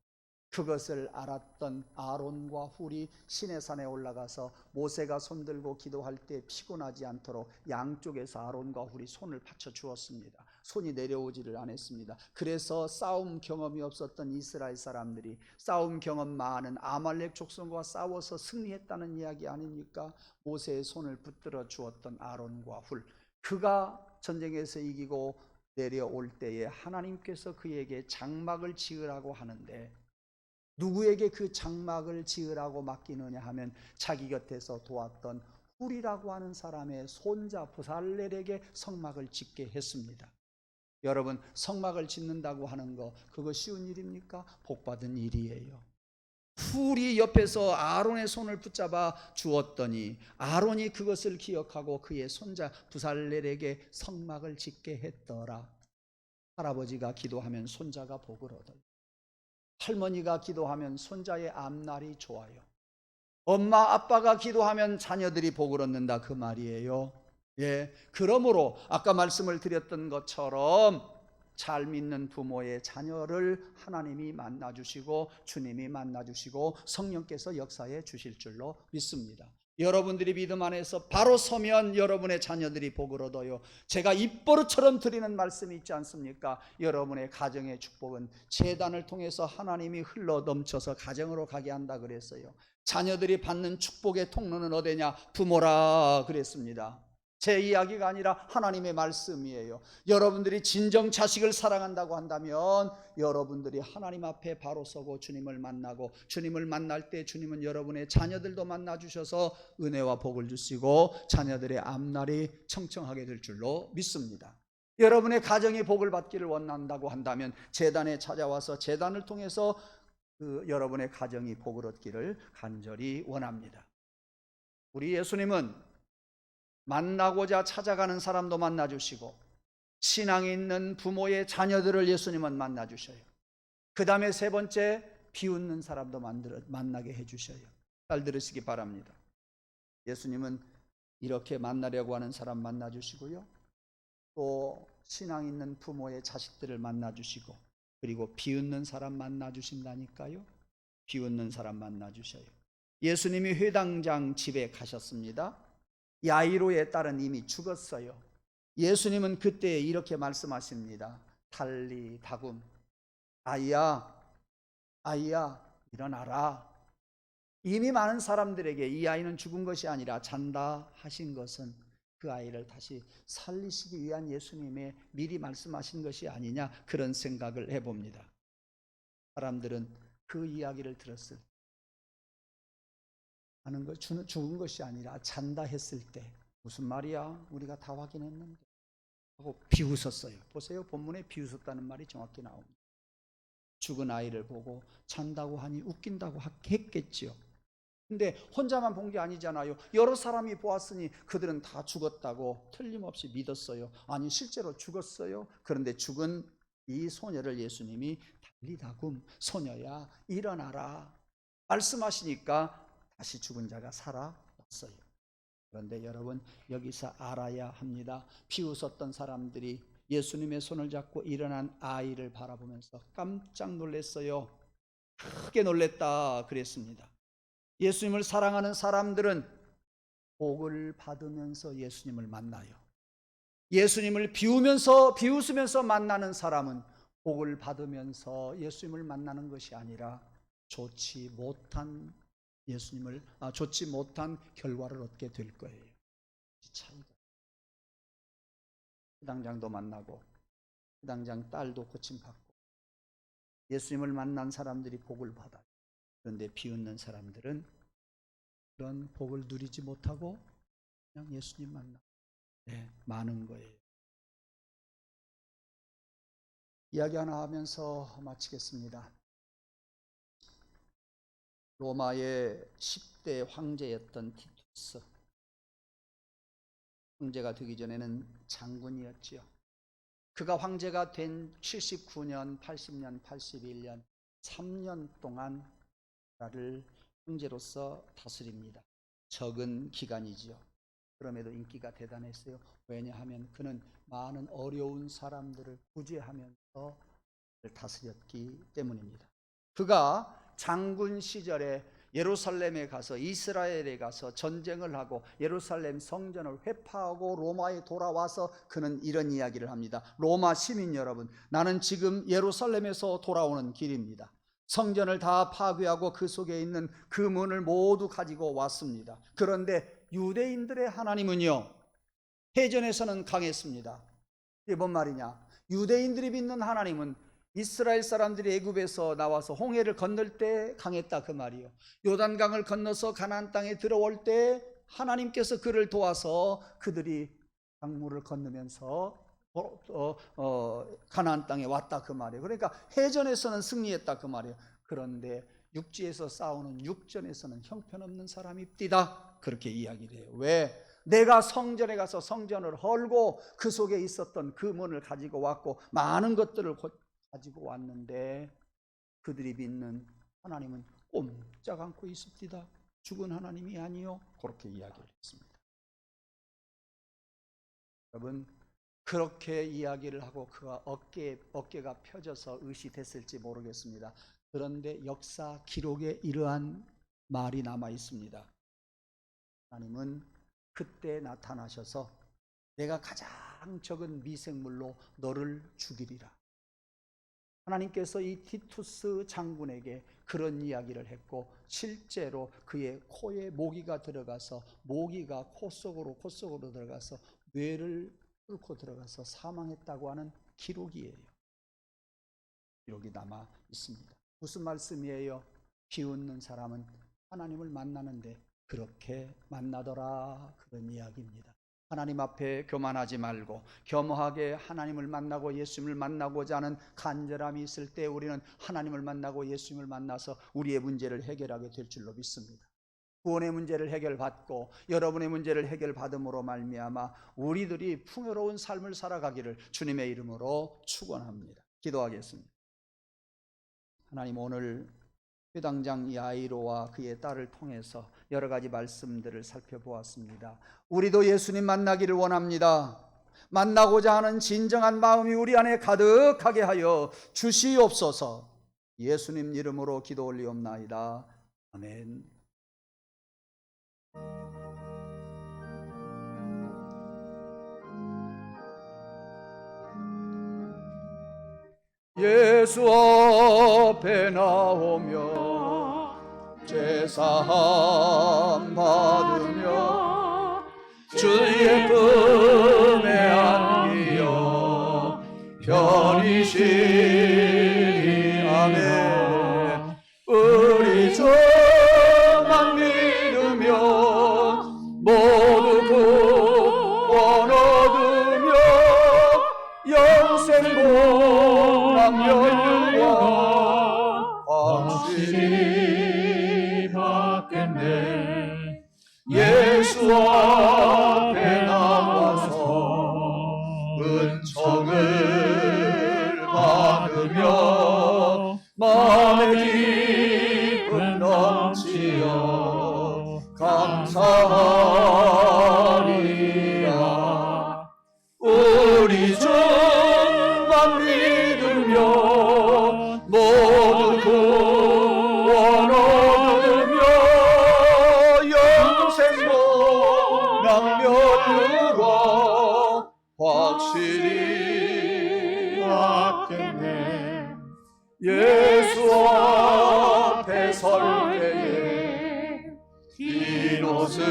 그것을 알았던 아론과 훌이 시내산에 올라가서 모세가 손들고 기도할 때 피곤하지 않도록 양쪽에서 아론과 훌이 손을 받쳐 주었습니다. 손이 내려오지를 않았습니다. 그래서 싸움 경험이 없었던 이스라엘 사람들이 싸움 경험 많은 아말렉 족속과 싸워서 승리했다는 이야기 아닙니까? 모세의 손을 붙들어 주었던 아론과 훌, 그가 전쟁에서 이기고 내려올 때에 하나님께서 그에게 장막을 지으라고 하는데, 누구에게 그 장막을 지으라고 맡기느냐 하면 자기 곁에서 도왔던 훌이라고 하는 사람의 손자 부살렐에게 성막을 짓게 했습니다. 여러분, 성막을 짓는다고 하는 거, 그거 쉬운 일입니까? 복받은 일이에요. 훌이 옆에서 아론의 손을 붙잡아 주었더니 아론이 그것을 기억하고 그의 손자 부살렐에게 성막을 짓게 했더라. 할아버지가 기도하면 손자가 복을 얻어요. 할머니가 기도하면 손자의 앞날이 좋아요. 엄마 아빠가 기도하면 자녀들이 복을 얻는다, 그 말이에요. 예, 그러므로 아까 말씀을 드렸던 것처럼 잘 믿는 부모의 자녀를 하나님이 만나주시고 주님이 만나주시고 성령께서 역사해 주실 줄로 믿습니다. 여러분들이 믿음 안에서 바로 서면 여러분의 자녀들이 복을 얻어요. 제가 입버릇처럼 드리는 말씀이 있지 않습니까? 여러분의 가정의 축복은 제단을 통해서 하나님이 흘러 넘쳐서 가정으로 가게 한다 그랬어요. 자녀들이 받는 축복의 통로는 어디냐? 부모라 그랬습니다. 제 이야기가 아니라 하나님의 말씀이에요. 여러분들이 진정 자식을 사랑한다고 한다면 여러분들이 하나님 앞에 바로 서고 주님을 만나고, 주님을 만날 때 주님은 여러분의 자녀들도 만나주셔서 은혜와 복을 주시고 자녀들의 앞날이 청청하게 될 줄로 믿습니다. 여러분의 가정이 복을 받기를 원한다고 한다면 제단에 찾아와서 제단을 통해서 여러분의 가정이 복을 얻기를 간절히 원합니다. 우리 예수님은 만나고자 찾아가는 사람도 만나주시고 신앙이 있는 부모의 자녀들을 예수님은 만나주셔요. 그 다음에 세 번째, 비웃는 사람도 만나게 해주셔요. 잘 들으시기 바랍니다. 예수님은 이렇게 만나려고 하는 사람 만나주시고요, 또 신앙 있는 부모의 자식들을 만나주시고, 그리고 비웃는 사람 만나주신다니까요. 비웃는 사람 만나주셔요. 예수님이 회당장 집에 가셨습니다. 야이로의 딸은 이미 죽었어요. 예수님은 그때 이렇게 말씀하십니다. 달리 다굼, 아이야 일어나라. 이미 많은 사람들에게 이 아이는 죽은 것이 아니라 잔다 하신 것은 그 아이를 다시 살리시기 위한 예수님의 미리 말씀하신 것이 아니냐, 그런 생각을 해봅니다. 사람들은 그 이야기를 들었을 때 하는 것, 죽은 것이 아니라 잔다 했을 때 무슨 말이야? 우리가 다 확인했는데 하고 비웃었어요. 보세요, 본문에 비웃었다는 말이 정확히 나옵니다. 죽은 아이를 보고 잔다고 하니 웃긴다고 했겠지요. 근데 혼자만 본 게 아니잖아요. 여러 사람이 보았으니 그들은 다 죽었다고 틀림없이 믿었어요. 아니, 실제로 죽었어요. 그런데 죽은 이 소녀를 예수님이 달리 다굼, 소녀야 일어나라 말씀하시니까 다시 죽은 자가 살아났어요. 그런데 여러분, 여기서 알아야 합니다. 비웃었던 사람들이 예수님의 손을 잡고 일어난 아이를 바라보면서 깜짝 놀랐어요. 크게 놀랬다 그랬습니다. 예수님을 사랑하는 사람들은 복을 받으면서 예수님을 만나요. 예수님을 비웃으면서 만나는 사람은 복을 받으면서 예수님을 만나는 것이 아니라 좋지 못한 결과를 얻게 될 거예요. 차이가. 회당장도 만나고 회당장 딸도 고침받고 예수님을 만난 사람들이 복을 받아요. 그런데 비웃는 사람들은 그런 복을 누리지 못하고 그냥 예수님 만나 많은 거예요. 이야기 하나 하면서 마치겠습니다. 로마의 10대 황제였던 티투스, 황제가 되기 전에는 장군이었지요. 그가 황제가 된 79년, 80년, 81년 3년 동안 나라를 황제로서 다스립니다. 적은 기간이지요. 그럼에도 인기가 대단했어요. 왜냐하면 그는 많은 어려운 사람들을 구제하면서 다스렸기 때문입니다. 그가 장군 시절에 예루살렘에 가서, 이스라엘에 가서 전쟁을 하고 예루살렘 성전을 회파하고 로마에 돌아와서 그는 이런 이야기를 합니다. 로마 시민 여러분, 나는 지금 예루살렘에서 돌아오는 길입니다. 성전을 다 파괴하고 그 속에 있는 그 문을 모두 가지고 왔습니다. 그런데 유대인들의 하나님은요, 해전에서는 강했습니다. 이게 뭔 말이냐? 유대인들이 믿는 하나님은 이스라엘 사람들이 애굽에서 나와서 홍해를 건널 때 강했다, 그 말이에요. 요단강을 건너서 가나안 땅에 들어올 때 하나님께서 그를 도와서 그들이 강물을 건너면서 가나안 땅에 왔다, 그 말이에요. 그러니까 해전에서는 승리했다, 그 말이에요. 그런데 육지에서 싸우는 육전에서는 형편없는 사람입디다, 그렇게 이야기를 해요. 왜? 내가 성전에 가서 성전을 헐고 그 속에 있었던 그 문을 가지고 왔고 많은 것들을 가지고 왔는데 그들이 믿는 하나님은 꼼짝 않고 있습니다. 죽은 하나님이 아니요, 그렇게 이야기를 했습니다. 여러분, 그렇게 이야기를 하고 그가 어깨가 펴져서 의시됐을지 모르겠습니다. 그런데 역사 기록에 이러한 말이 남아 있습니다. 하나님은 그때 나타나셔서 내가 가장 적은 미생물로 너를 죽이리라. 하나님께서 이 티투스 장군에게 그런 이야기를 했고, 실제로 그의 코에 모기가 들어가서 모기가 코 속으로 들어가서 뇌를 뚫고 들어가서 사망했다고 하는 기록이에요. 기록이 남아 있습니다. 무슨 말씀이에요? 비웃는 사람은 하나님을 만나는데 그렇게 만나더라, 그런 이야기입니다. 하나님 앞에 교만하지 말고 겸허하게 하나님을 만나고 예수님을 만나고자 하는 간절함이 있을 때 우리는 하나님을 만나고 예수님을 만나서 우리의 문제를 해결하게 될 줄로 믿습니다. 구원의 문제를 해결받고 여러분의 문제를 해결받음으로 말미암아 우리들이 풍요로운 삶을 살아가기를 주님의 이름으로 축원합니다. 기도하겠습니다. 하나님, 오늘 회당장 야이로와 그의 딸을 통해서 여러 가지 말씀들을 살펴보았습니다. 우리도 예수님 만나기를 원합니다. 만나고자 하는 진정한 마음이 우리 안에 가득하게 하여 주시옵소서. 예수님 이름으로 기도 올리옵나이다. 아멘. 예수 앞에 나오며 제사함 받으며 주의 품에 안기어 편히 쉬리. 아멘. 우리 주만 믿으며 모두 구원 얻으며 영생 영광 확실히 받겠네. 예수 앞에 나와서 은총을 받으며 마음의 기쁨 넘치어 감사하리라. 우리 주만 믿으며 모두 구원 얻으며 영생 복락 면류가 확실히 받겠네. 예수 앞에 설 때에 흰 옷을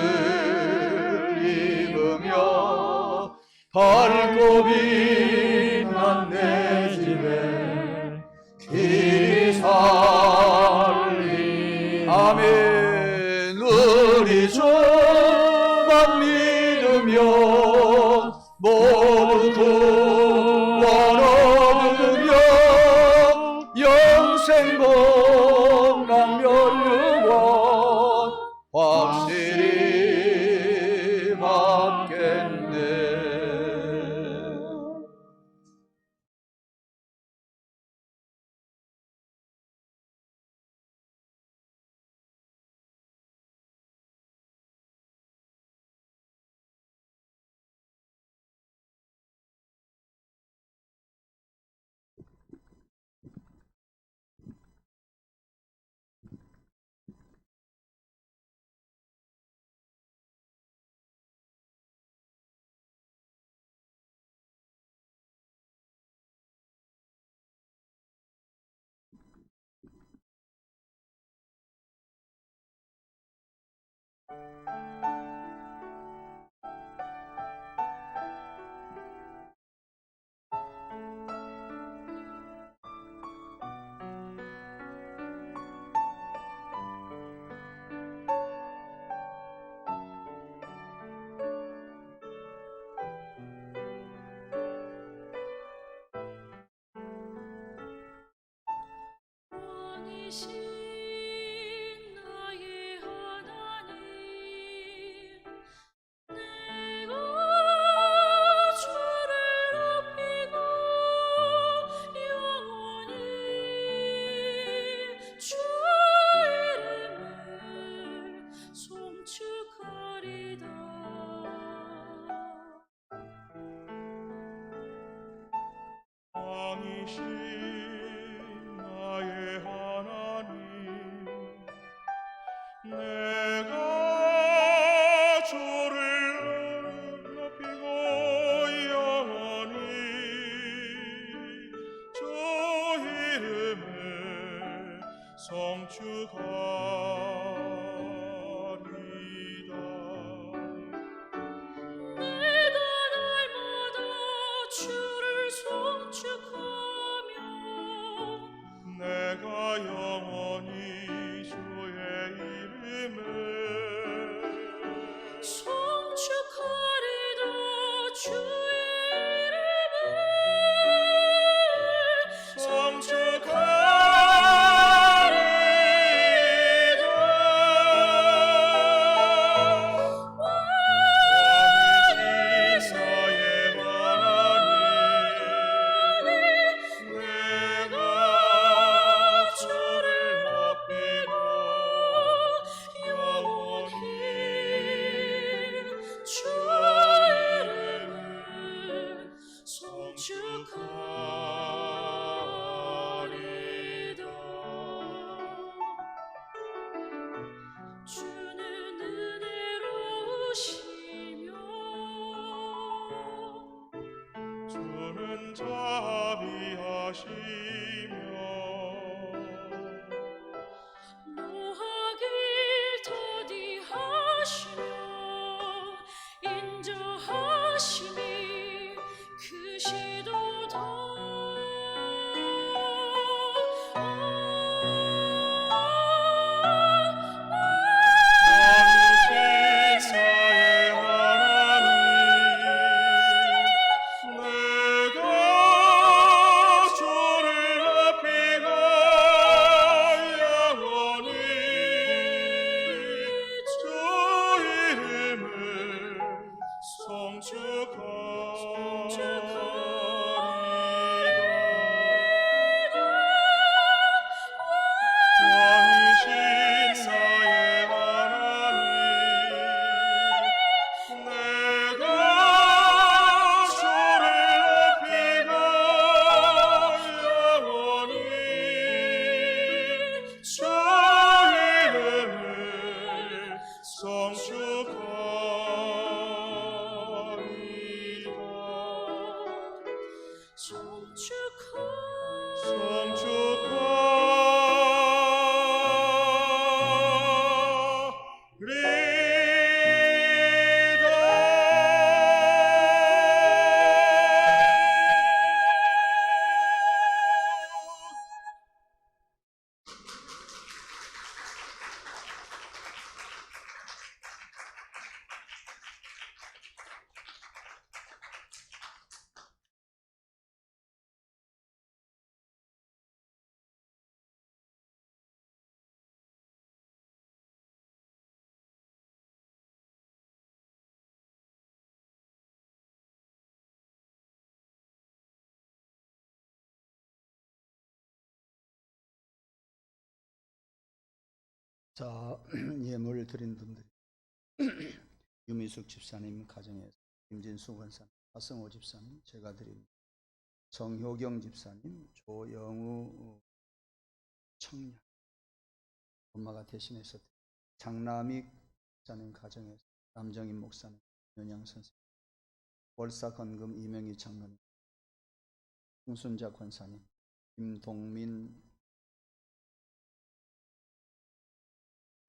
입으며 밝고 빛난 내 집에 길이 살리. 아멘. 우리 주만 믿으며 모두 구원 얻으며 왕이신 나의 하나님, 내가 주를 높이고 영원히 주 이름을 송축하리다. 왕이신 나의 하나님, 내가 주를 높이고 영원히 주 이름을 성축하리다. 내가 날마다 주를 송축하며 내가 영원히 주의 이름을 송축하리다. 주의 이름을 송축하리다. 왕이신 나의 하나님, 내가 주를 높이고 영원히 주 이름을 송축하리다. 주는 은혜로우시며 주는 자비하시며 노하길 더디하시며 인자하심이 크시도다. 왕이신 나의 하나님, 내가 주를 높이고 영원히 주 이름을 송축하리다. 왕이신 나의 하나님, 내가 주를 높이고 영원히 주 이름을 자, 예물 드린 분들 유미숙 집사님 가정에서 김진수 권사님, 하성호 집사님, 제가 드린 정효경 집사님, 조영우 청년 엄마가 대신해서 장남익 목사님 가정에서 남정인 목사님, 윤양 선생, 월사 건금 이명희 장로님, 홍순자 권사님, 김동민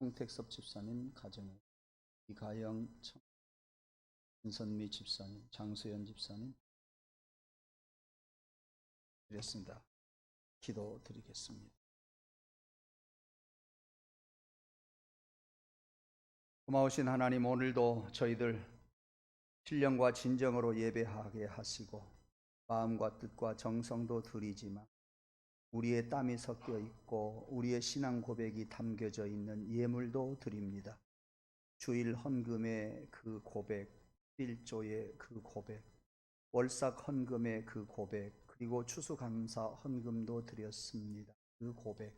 홍택섭 집사님 가정에 이가영 신선미 집사님, 장수연 집사님 드렸습니다. 기도 드리겠습니다. 고마우신 하나님, 오늘도 저희들 신령과 진정으로 예배하게 하시고 마음과 뜻과 정성도 드리지만 우리의 땀이 섞여 있고 우리의 신앙 고백이 담겨져 있는 예물도 드립니다. 주일 헌금의 그 고백, 일조의 그 고백, 월삭 헌금의 그 고백, 그리고 추수감사 헌금도 드렸습니다. 그 고백,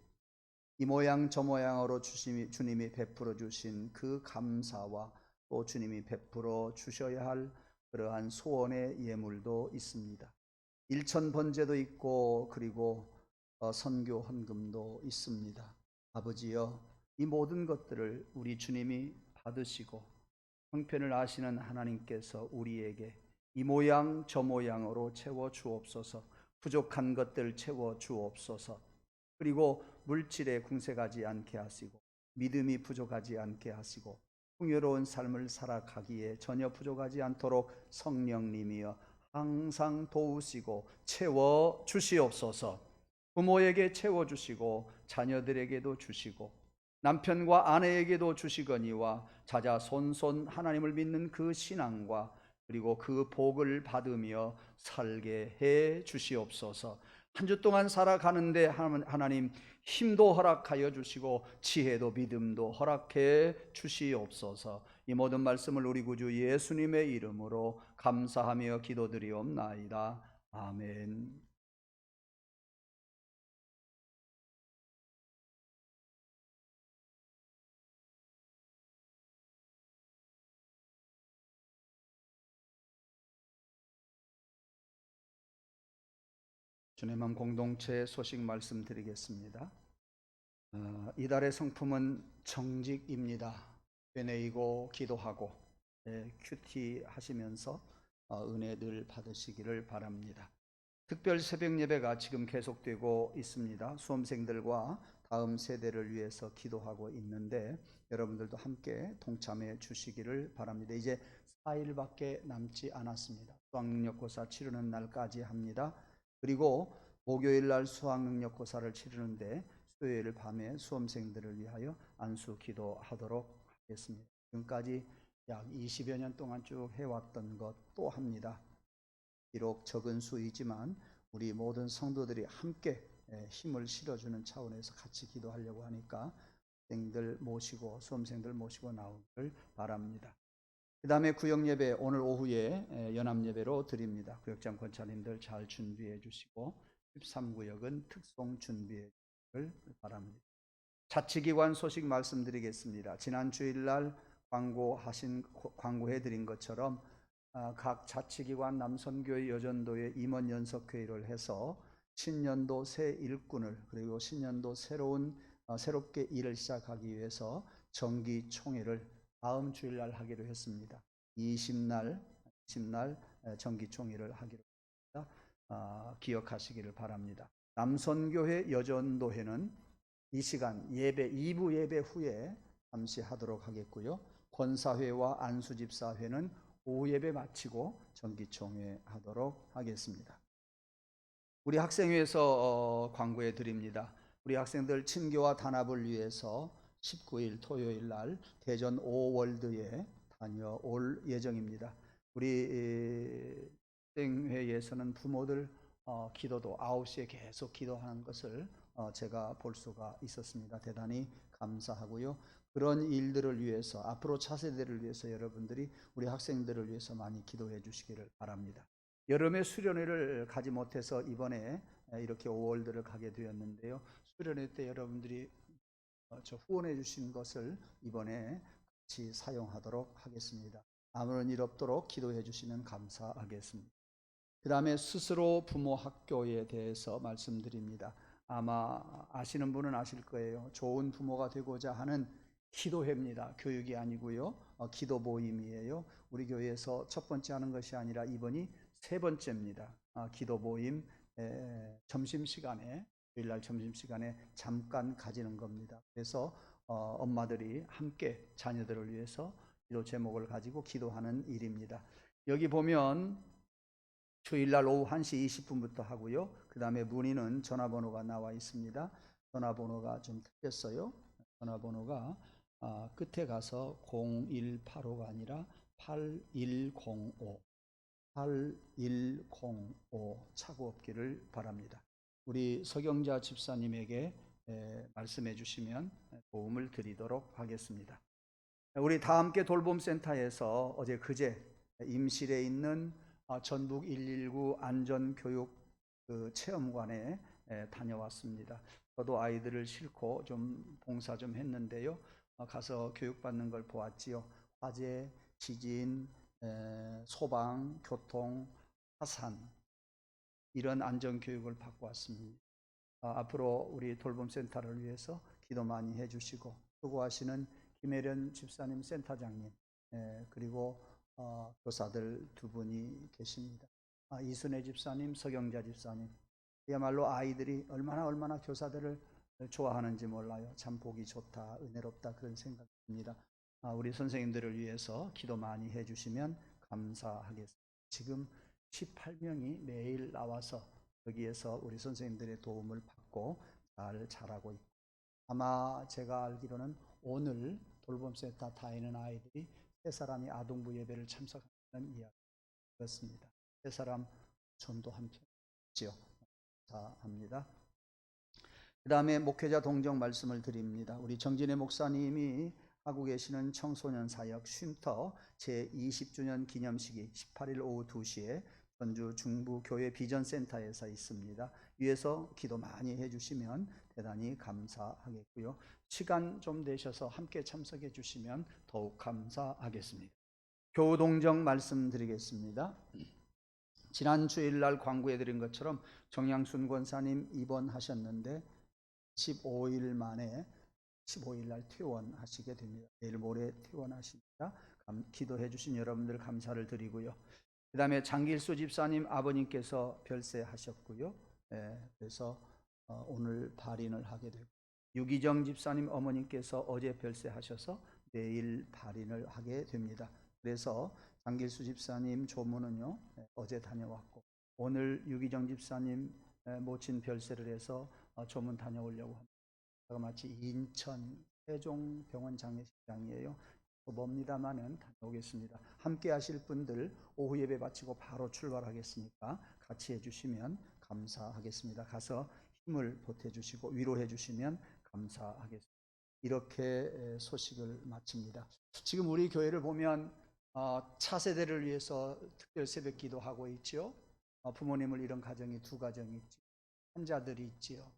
이 모양 저 모양으로 주님이 베풀어 주신 그 감사와 또 주님이 베풀어 주셔야 할 그러한 소원의 예물도 있습니다. 일천 번제도 있고 그리고 선교 헌금도 있습니다. 아버지여, 이 모든 것들을 우리 주님이 받으시고 형편을 아시는 하나님께서 우리에게 이 모양 저 모양으로 채워 주옵소서. 부족한 것들 채워 주옵소서. 그리고 물질에 궁색하지 않게 하시고 믿음이 부족하지 않게 하시고 풍요로운 삶을 살아가기에 전혀 부족하지 않도록 성령님이여 항상 도우시고 채워 주시옵소서. 부모에게 채워 주시고 자녀들에게도 주시고 남편과 아내에게도 주시거니와 자자손손 하나님을 믿는 그 신앙과 그리고 그 복을 받으며 살게 해 주시옵소서. 한 주 동안 살아가는데 하나님 힘도 허락하여 주시고 지혜도 믿음도 허락해 주시옵소서. 이 모든 말씀을 우리 구주 예수님의 이름으로 감사하며 기도드리옵나이다. 아멘. 주의 마음 공동체 소식 말씀드리겠습니다. 이달의 성품은 정직입니다. 되뇌이고 기도하고 큐티 하시면서 은혜 늘 받으시기를 바랍니다. 특별 새벽 예배가 지금 계속되고 있습니다. 수험생들과 다음 세대를 위해서 기도하고 있는데 여러분들도 함께 동참해 주시기를 바랍니다. 이제 4일밖에 남지 않았습니다. 수학능력고사 치르는 날까지 합니다. 그리고 목요일 날 수학능력고사를 치르는데 수요일 밤에 수험생들을 위하여 안수 기도하도록 하겠습니다. 지금까지 약 20여 년 동안 쭉 해왔던 것 또 합니다. 비록 적은 수이지만 우리 모든 성도들이 함께 힘을 실어주는 차원에서 같이 기도하려고 하니까 학생들 모시고 수험생들 모시고 나오기를 바랍니다. 그 다음에 구역예배 오늘 오후에 연합예배로 드립니다. 구역장 권사님들 잘 준비해 주시고 13구역은 특송 준비해 주시기를 바랍니다. 자치기관 소식 말씀드리겠습니다. 지난 주일날 광고해 드린 것처럼 각 자치기관 남선교회 여전도회 임원 연석회의를 해서 신년도 새 일꾼을 그리고 신년도 새롭게 일을 시작하기 위해서 정기총회를 다음 주일날 하기로 했습니다. 20날 정기총회를 하기로 했습니다. 기억하시기를 바랍니다. 남선교회 여전도회는 이 시간 예배 2부 예배 후에 잠시 하도록 하겠고요. 권사회와 안수집사회는 오후 예배 마치고 정기총회 하도록 하겠습니다. 우리 학생회에서 광고해 드립니다. 우리 학생들 친교와 단합을 위해서 19일 토요일 날 대전 5월드에 다녀올 예정입니다. 우리 학생회에서는 부모들 기도도 9시에 계속 기도하는 것을 제가 볼 수가 있었습니다. 대단히 감사하고요. 그런 일들을 위해서 앞으로 차세대를 위해서 여러분들이 우리 학생들을 위해서 많이 기도해 주시기를 바랍니다. 여름에 수련회를 가지 못해서 이번에 이렇게 5월드를 가게 되었는데요. 수련회 때 여러분들이 후원해 주신 것을 이번에 같이 사용하도록 하겠습니다. 아무런 일 없도록 기도해 주시면 감사하겠습니다. 그 다음에 스스로 부모 학교에 대해서 말씀드립니다. 아마 아시는 분은 아실 거예요. 좋은 부모가 되고자 하는 기도회입니다. 교육이 아니고요. 기도 모임이에요. 우리 교회에서 첫 번째 하는 것이 아니라 이번이 세 번째입니다. 기도 모임 점심시간에 주일날 점심시간에 잠깐 가지는 겁니다. 그래서 엄마들이 함께 자녀들을 위해서 기도 제목을 가지고 기도하는 일입니다. 여기 보면 주일날 오후 1시 20분부터 하고요. 그 다음에 문의는 전화번호가 나와 있습니다. 전화번호가 좀 틀렸어요. 전화번호가 끝에 가서 0185가 아니라 8105 차고 없기를 바랍니다. 우리 서경자 집사님에게 말씀해 주시면 도움을 드리도록 하겠습니다. 우리 다함께 돌봄센터에서 어제 그제 임실에 있는 전북 119 안전교육 체험관에 다녀왔습니다. 저도 아이들을 싣고 좀 봉사 좀 했는데요. 가서 교육받는 걸 보았지요. 화재, 지진, 소방, 교통, 화산 이런 안전교육을 받고 왔습니다. 앞으로 우리 돌봄센터를 위해서 기도 많이 해주시고 수고하시는 김혜련 집사님 센터장님 그리고 교사들 두 분이 계십니다. 이순애 집사님, 서경자 집사님 그야말로 아이들이 얼마나 교사들을 좋아하는지 몰라요. 참 보기 좋다, 은혜롭다 그런 생각이 듭니다. 우리 선생님들을 위해서 기도 많이 해주시면 감사하겠습니다. 지금 18명이 매일 나와서 여기에서 우리 선생님들의 도움을 받고 잘 자라고 있고 아마 제가 알기로는 오늘 돌봄센터 다니는 아이들이 3사람이 아동부 예배를 참석하는 이야기 그렇습니다. 3사람 전도 함께 했지요. 감사합니다. 그 다음에 목회자 동정 말씀을 드립니다. 우리 정진애 목사님이 하고 계시는 청소년 사역 쉼터 제20주년 기념식이 18일 오후 2시에 전주 중부교회 비전센터에서 있습니다. 위에서 기도 많이 해주시면 대단히 감사하겠고요. 시간 좀 되셔서 함께 참석해 주시면 더욱 감사하겠습니다. 교우동정 말씀드리겠습니다. 지난 주일날 광고해드린 것처럼 정양순 권사님 입원하셨는데 15일 만에 15일 날 퇴원하시게 됩니다. 내일 모레 퇴원하십니다. 기도해 주신 여러분들 감사를 드리고요. 그 다음에 장길수 집사님 아버님께서 별세하셨고요. 그래서 오늘 발인을 하게 되고 유기정 집사님 어머님께서 어제 별세하셔서 내일 발인을 하게 됩니다. 그래서 장길수 집사님 조문은요 어제 다녀왔고 오늘 유기정 집사님 모친 별세를 해서 조문 다녀오려고 합니다. 마치 인천 세종병원 장례식장이에요. 멉니다마는 다녀오겠습니다. 함께 하실 분들 오후 예배 마치고 바로 출발하겠으니까 같이 해주시면 감사하겠습니다. 가서 힘을 보태주시고 위로해 주시면 감사하겠습니다. 이렇게 소식을 마칩니다. 지금 우리 교회를 보면 차세대를 위해서 특별 새벽 기도하고 있지요. 부모님을 잃은 가정이 2가정이 있지요. 환자들이 있지요.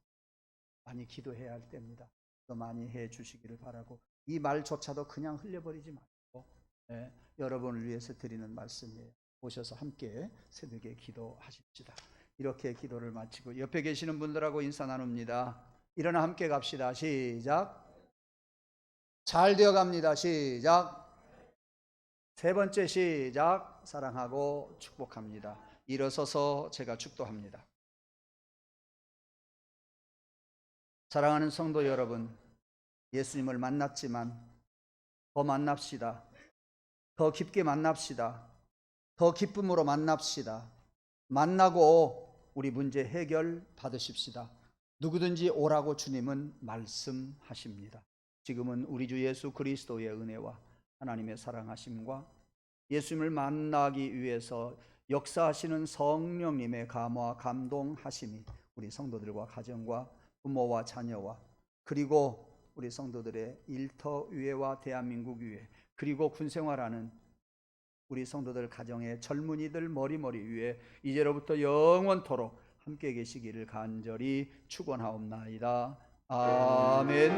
많이 기도해야 할 때입니다. 더 많이 해 주시기를 바라고 이 말조차도 그냥 흘려버리지 말고 여러분을 위해서 드리는 말씀이에요. 오셔서 함께 새벽에 기도하십시다. 이렇게 기도를 마치고 옆에 계시는 분들하고 인사 나눕니다. 일어나 함께 갑시다. 시작. 잘 되어갑니다. 시작. 3번째 시작. 사랑하고 축복합니다. 일어서서 제가 축도합니다. 사랑하는 성도 여러분, 예수님을 만났지만 더 만납시다. 더 깊게 만납시다. 더 기쁨으로 만납시다. 만나고 우리 문제 해결 받으십시다. 누구든지 오라고 주님은 말씀하십니다. 지금은 우리 주 예수 그리스도의 은혜와 하나님의 사랑하심과 예수님을 만나기 위해서 역사하시는 성령님의 감화 감동하심이 우리 성도들과 가정과 부모와 자녀와 그리고 우리 성도들의 일터 위에와 대한민국 위에 그리고 군생활하는 우리 성도들 가정의 젊은이들 머리머리 위에 이제로부터 영원토록 함께 계시기를 간절히 축원하옵나이다. 아멘.